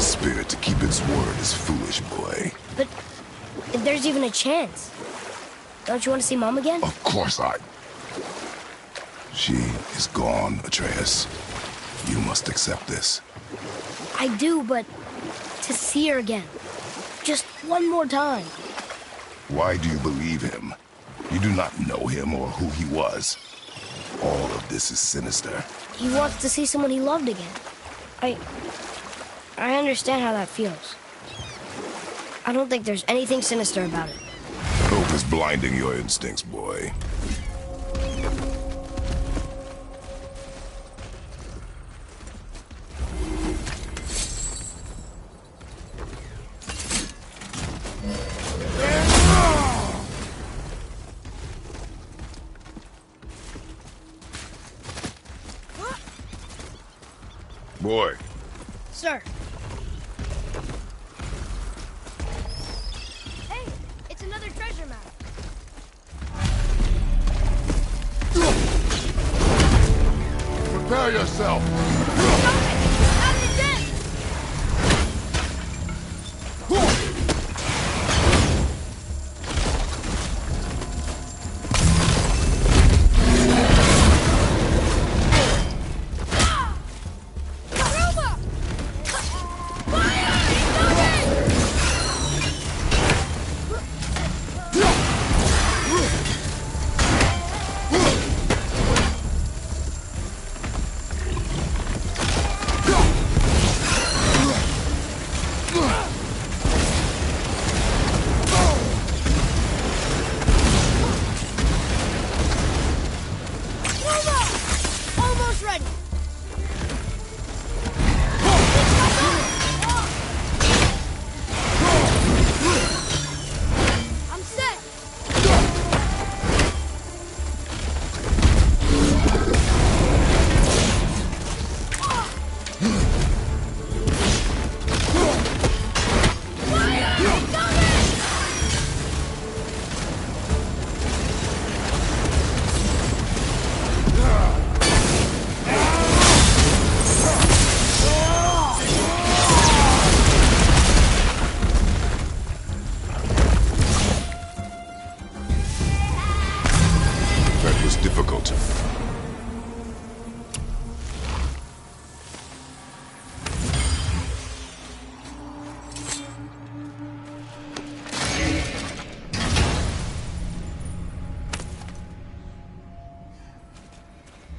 spirit to keep its word is foolish, boy. But if there's even a chance, don't you want to see Mom again? Of course I... She is gone, Atreus. You must accept this. I do, but to see her again. Just one more time. Why do you believe him? You do not know him or who he was. All of this is sinister. He wants to see someone he loved again. I understand how that feels. I don't think there's anything sinister about it. Hope is blinding your instincts, boy. Boy. Sir. Hey, it's another treasure map. Prepare yourself. Out of the den! Difficult.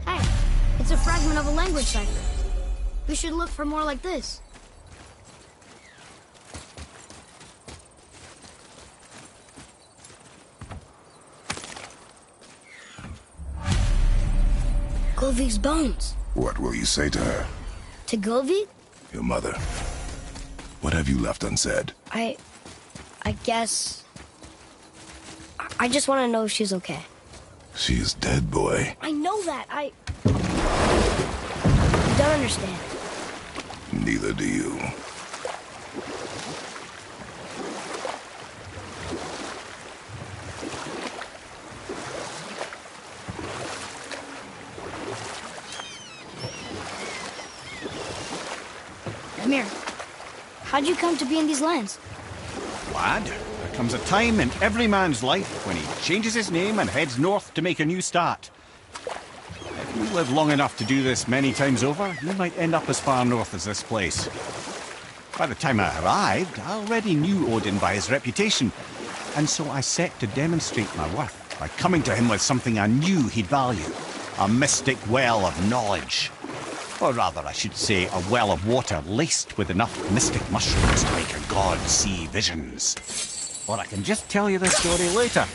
Hey, it's a fragment of a language cipher. We should look for more like this. Govig's bones. What will you say to her? To Govig? Your mother. What have you left unsaid? I guess... I just want to know if she's okay. She is dead, boy. I know that. I don't understand. Neither do you. Come here. How'd you come to be in these lands? Lad, there comes a time in every man's life when he changes his name and heads north to make a new start. If you live long enough to do this many times over, you might end up as far north as this place. By the time I arrived, I already knew Odin by his reputation, and so I set to demonstrate my worth by coming to him with something I knew he'd value. A mystic well of knowledge. Or rather, I should say, a well of water laced with enough mystic mushrooms to make a god see visions. Or I can just tell you the story later.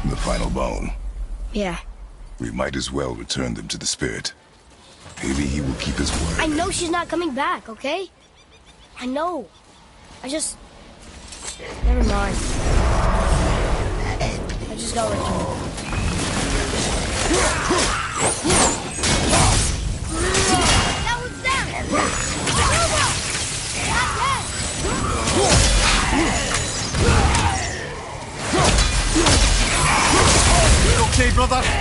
The final bone. Yeah. We might as well return them to the spirit. Maybe he will keep his word. I know she's not coming back, okay? I know. I just... Never mind. I just got returned. That was brother!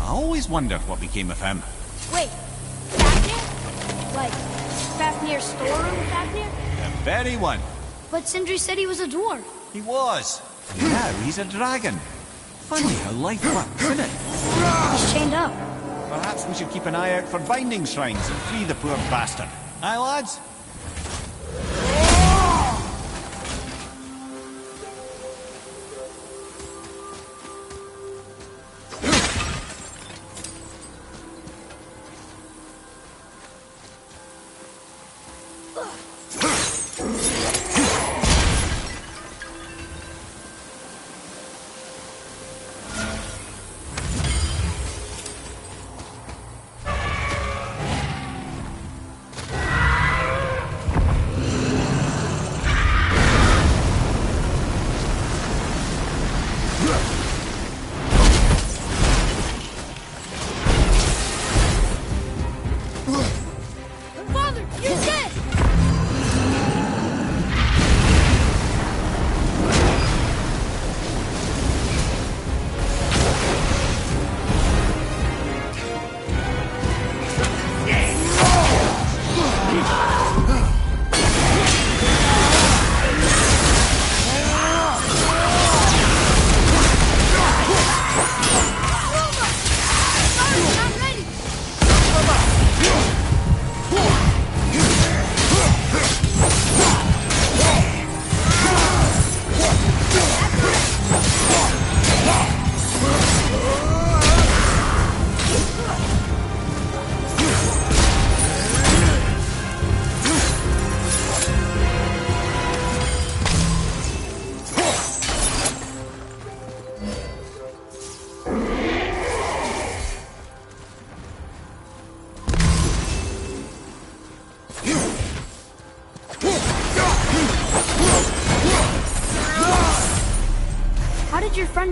I always wondered what became of him. Wait, Fafnir? Like, Fafnir's storeroom Fafnir? The very one. But Sindri said he was a dwarf. He was. Now he's a dragon. Funny how life works, isn't it? He's chained up. Perhaps we should keep an eye out for binding shrines and free the poor bastard. Aye, lads?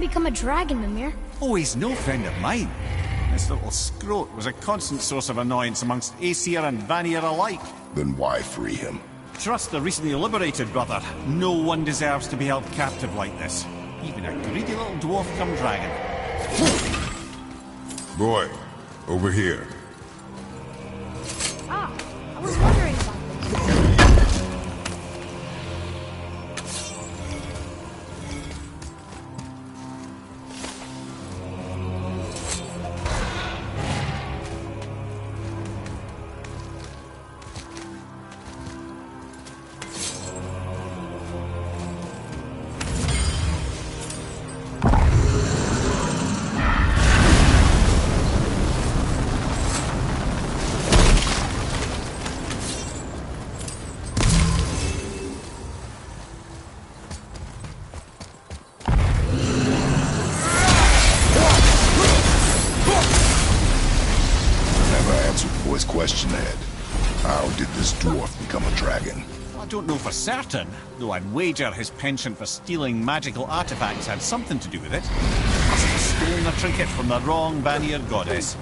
Become a dragon, Mimir. Oh, he's no friend of mine. This little scrote was a constant source of annoyance amongst Aesir and Vanir alike. Then why free him? Trust the recently liberated, brother. No one deserves to be held captive like this. Even a greedy little dwarf come dragon. Boy, over here. Ah, I was wondering about this. Question, Ed. How did this dwarf become a dragon? I don't know for certain, though I'd wager his penchant for stealing magical artifacts had something to do with it. Must have stolen a trinket from the wrong Vanir goddess.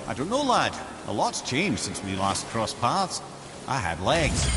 I don't know, lad. A lot's changed since we last crossed paths. I had legs.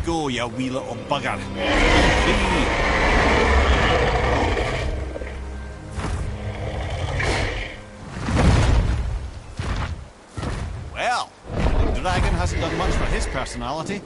Go, you wee little bugger. Well, the dragon hasn't done much for his personality.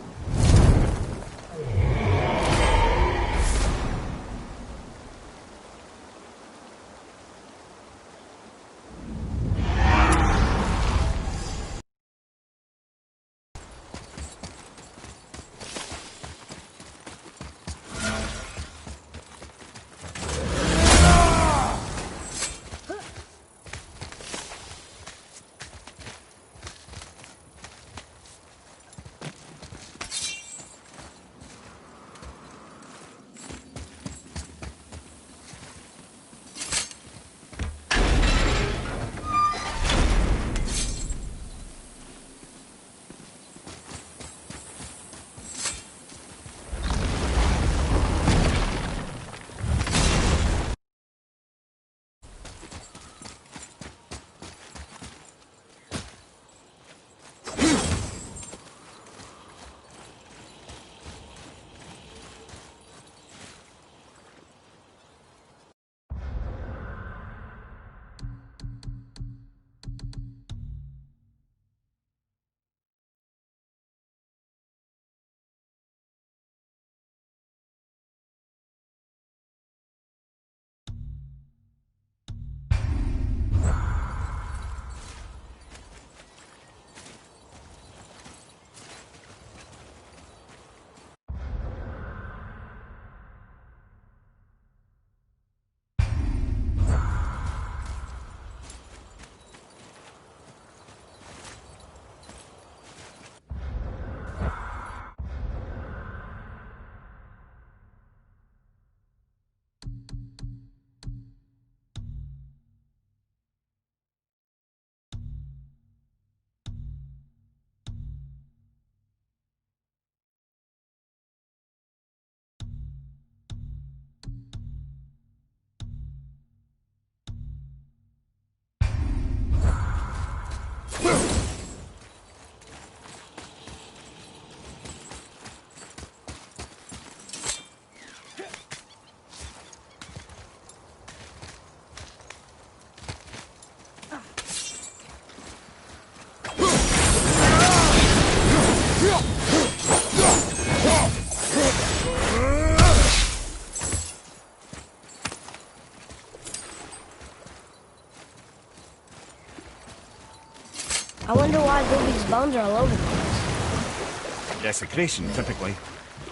I wonder why Gulvig's bones are all over the place. Desecration, typically.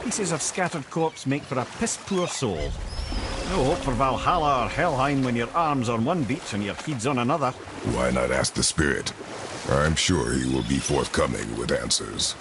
Pieces of scattered corpse make for a piss-poor soul. No hope for Valhalla or Helheim when your arm's on one beach and your head's on another. Why not ask the spirit? I'm sure he will be forthcoming with answers.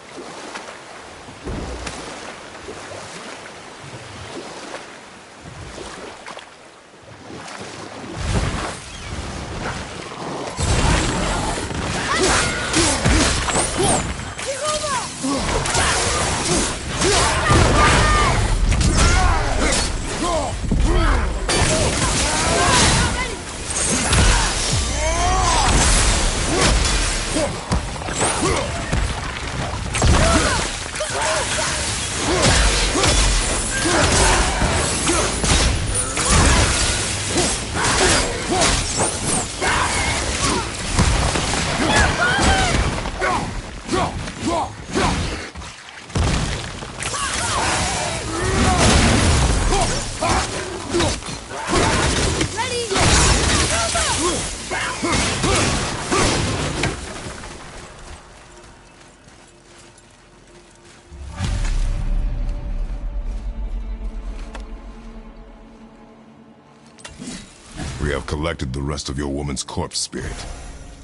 We have collected the rest of your woman's corpse, spirit.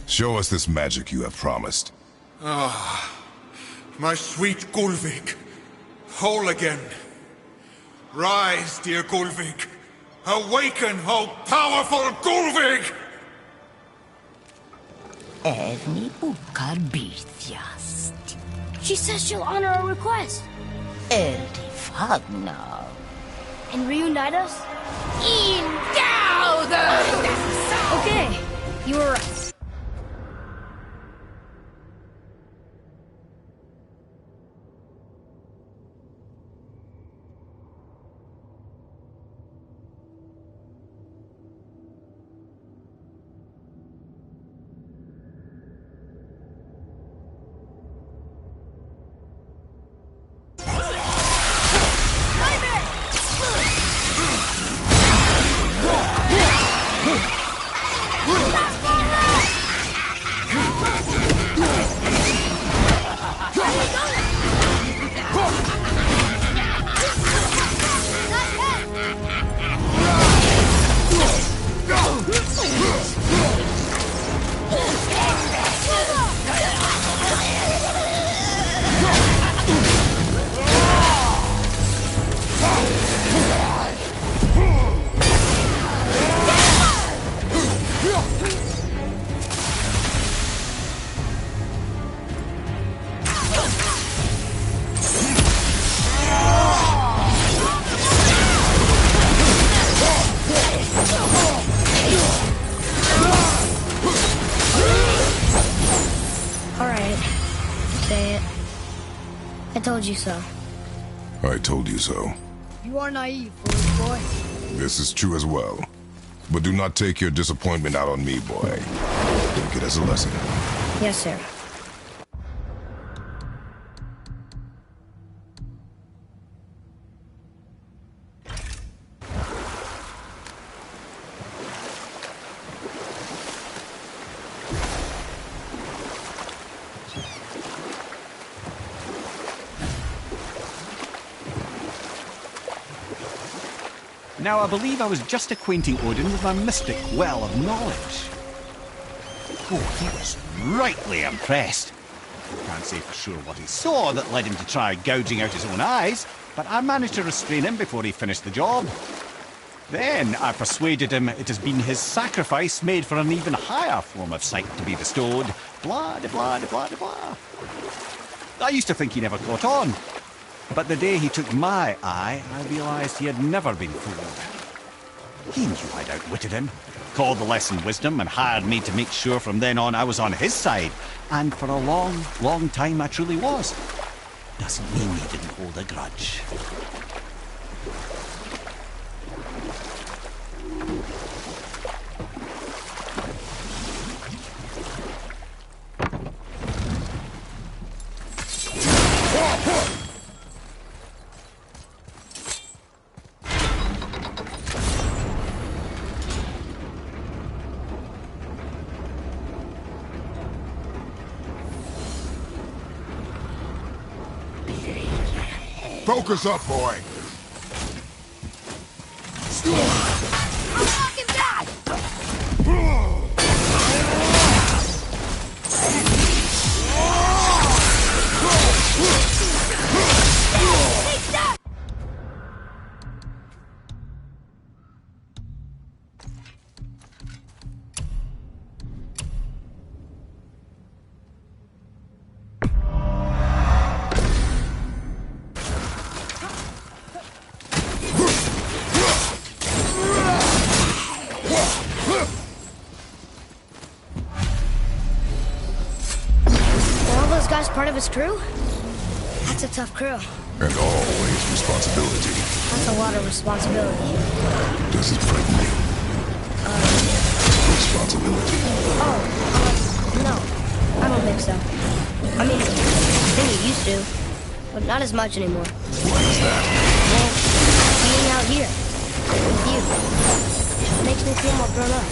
Show us this magic you have promised. Ah, my sweet Gulvig. Whole again. Rise, dear Gulvig. Awaken, O powerful Gulvig! Evni bukar bitjast. She says she'll honor our request. Eldifagna. And reunite us? Indauder! Okay, you were right. I told you so. I told you so. You are naive, foolish boy. This is true as well. But do not take your disappointment out on me, boy. Take it as a lesson. Yes, sir. Now, I believe I was just acquainting Odin with my mystic well of knowledge. Oh, he was rightly impressed. Can't say for sure what he saw that led him to try gouging out his own eyes, but I managed to restrain him before he finished the job. Then I persuaded him it has been his sacrifice made for an even higher form of sight to be bestowed. Blah, de blah, de blah, de blah. I used to think he never caught on. But the day he took my eye, I realized he had never been fooled. He knew I'd outwitted him, called the lesson wisdom and hired me to make sure from then on I was on his side. And for a long, long time I truly was. Doesn't mean he didn't hold a grudge. Focus up, boy. I'm fucking back! Part of his crew? That's a tough crew. And always responsibility. That's a lot of responsibility. Does it frighten you? Responsibility. No. I don't think so. I mean, I think it used to, but not as much anymore. Why is that? Well, being out here, with you, it makes me feel more grown up.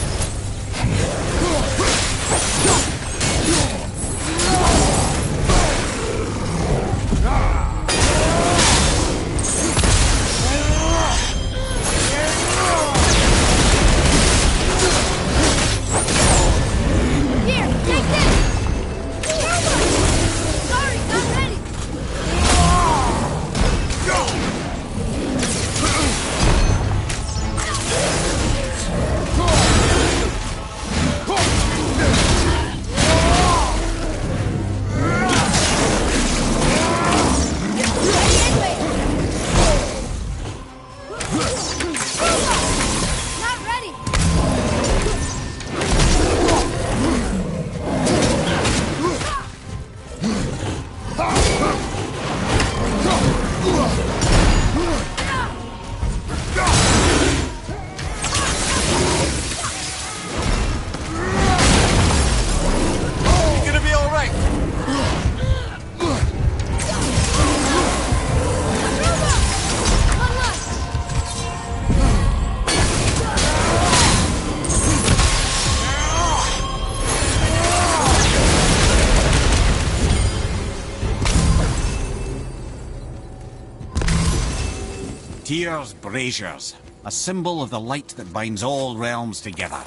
Tyr's braziers, a symbol of the light that binds all realms together.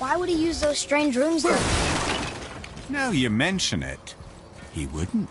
Why would he use those strange runes then? Now you mention it, he wouldn't.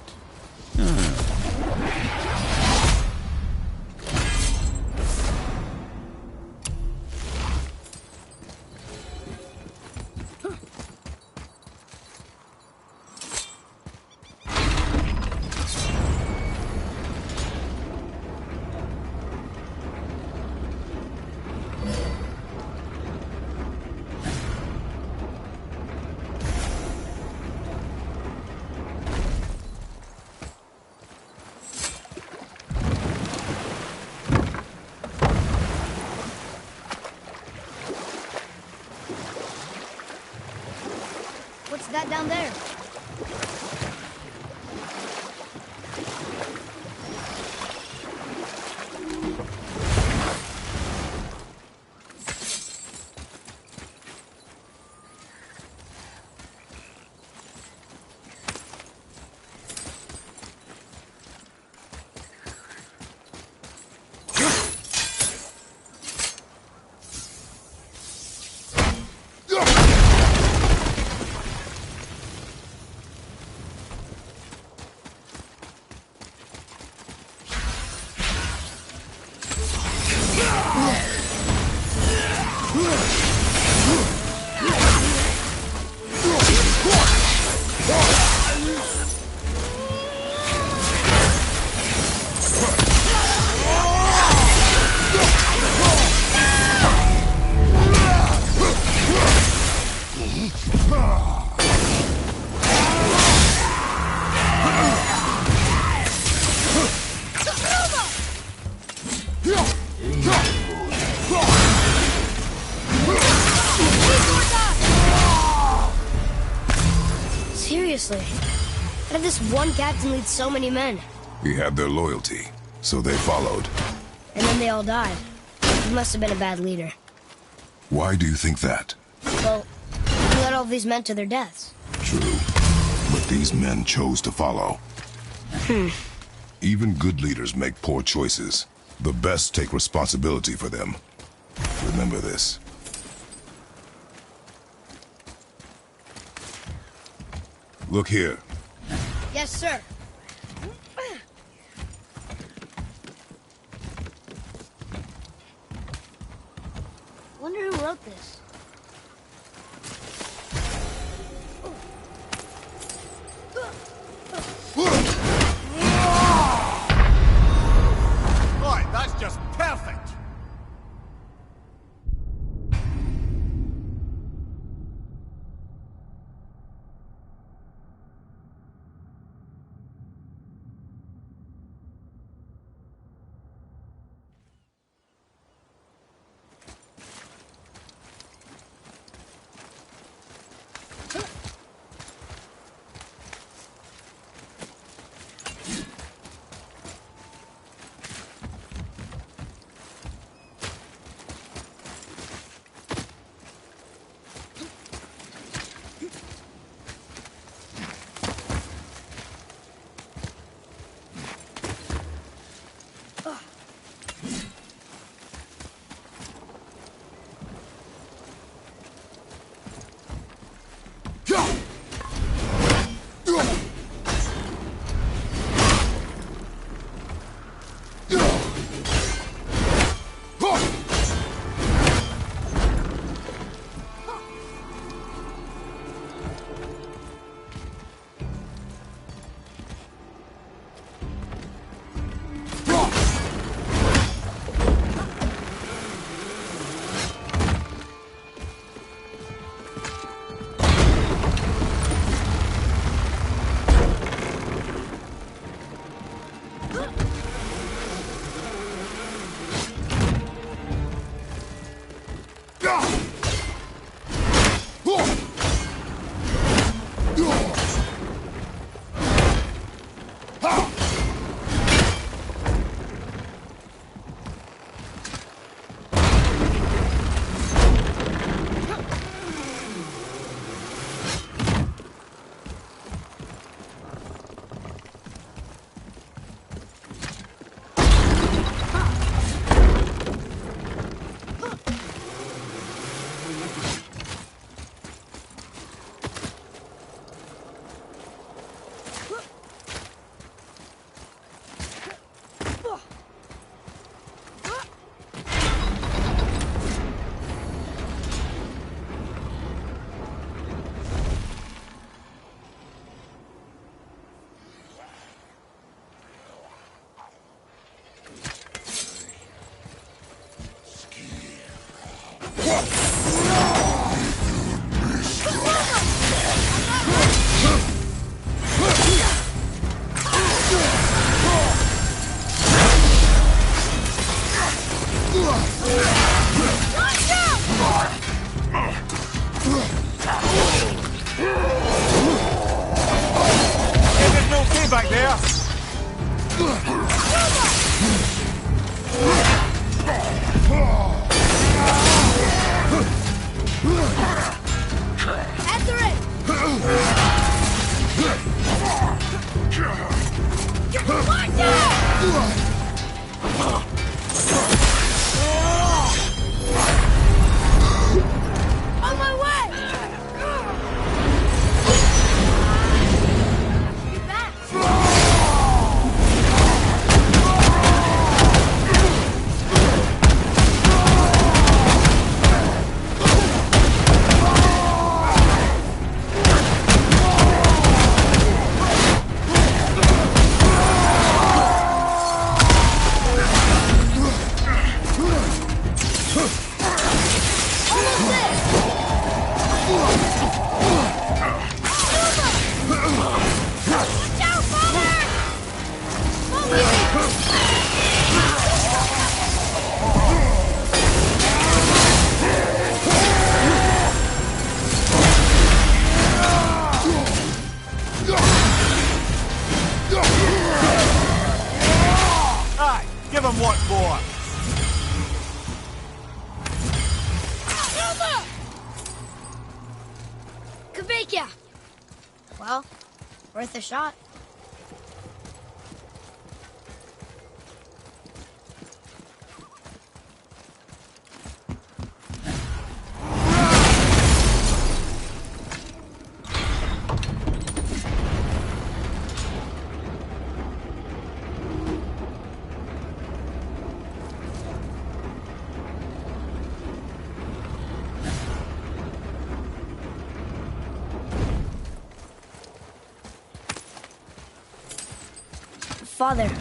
Seriously, how did this one captain lead so many men? He had their loyalty, so they followed. And then they all died. He must have been a bad leader. Why do you think that? Well, he led all these men to their deaths. True, but these men chose to follow. Even good leaders make poor choices. The best take responsibility for them. Remember this. Look here. Yes, sir. Wonder who wrote this. Right, that's just perfect! Back there! After it! Watch out! On my way! Get back! Give him what more? Kavekya! Well, worth a shot. Father,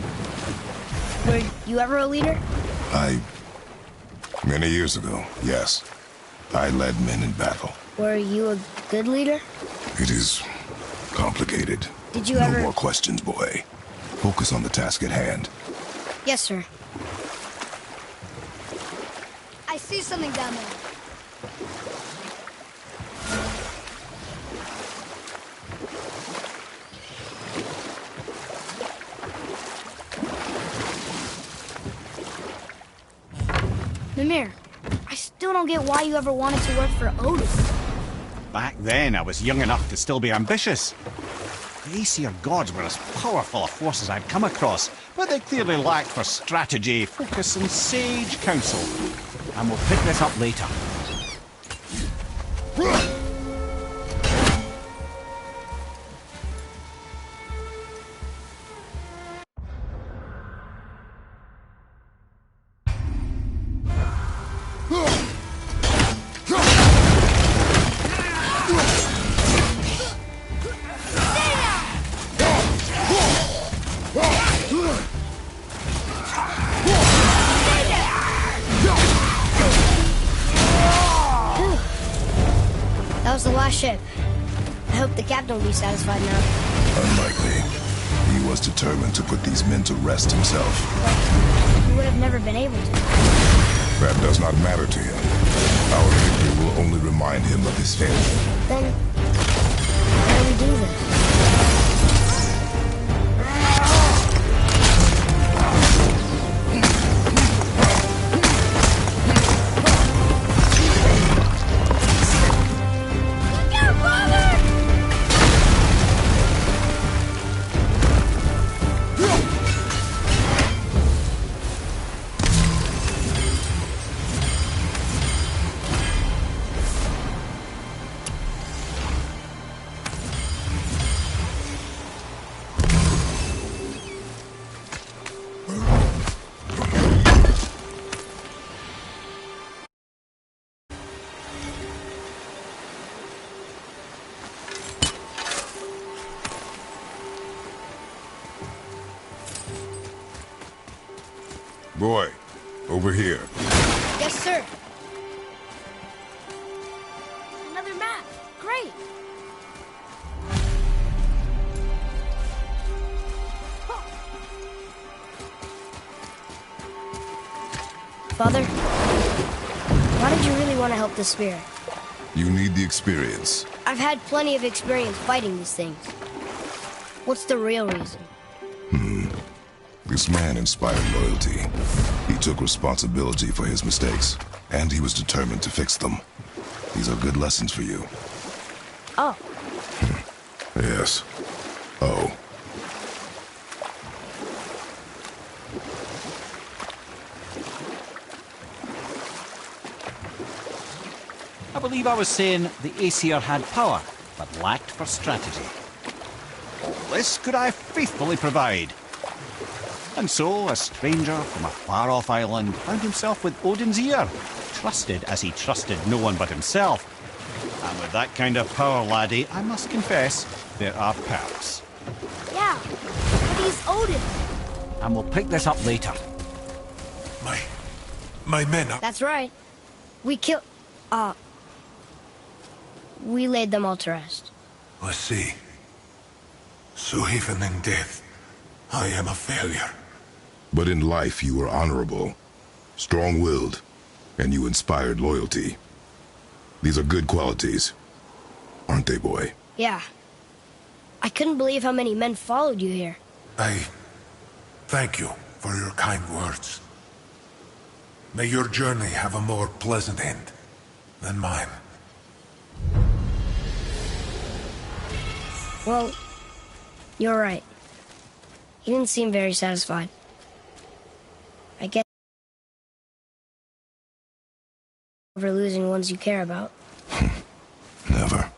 were you ever a leader? Many years ago, yes. I led men in battle. Were you a good leader? It is complicated. Did you no ever... No more questions, boy. Focus on the task at hand. Yes, sir. I see something down there. Mimir, I still don't get why you ever wanted to work for Odin. Back then, I was young enough to still be ambitious. The Aesir gods were as powerful a force as I'd come across, but they clearly lacked for strategy, focus, and sage counsel. And we'll pick this up later. That was the last ship. I hope the captain will be satisfied now. Unlikely. He was determined to put these men to rest himself. But he would have never been able to. That does not matter to him. Our victory will only remind him of his failure. Then, how do we do this? Boy, over here. Yes, sir. Another map. Great. Father, why did you really want to help the spirit? You need the experience. I've had plenty of experience fighting these things. What's the real reason? This man inspired loyalty. He took responsibility for his mistakes, and he was determined to fix them. These are good lessons for you. Oh. Yes. Oh. I believe I was saying the Aesir had power, but lacked for strategy. All this could I faithfully provide. And so, a stranger from a far-off island found himself with Odin's ear, trusted as he trusted no one but himself. And with that kind of power, laddie, I must confess, there are perks. Yeah, but he's Odin. And we'll pick this up later. My men are... That's right. We laid them all to rest. I see. So even in death, I am a failure. But in life you were honorable, strong-willed, and you inspired loyalty. These are good qualities, aren't they, boy? Yeah. I couldn't believe how many men followed you here. Thank you. for your kind words. May your journey have a more pleasant end than mine. Well, you're right. He didn't seem very satisfied. I guess over losing ones you care about. Never.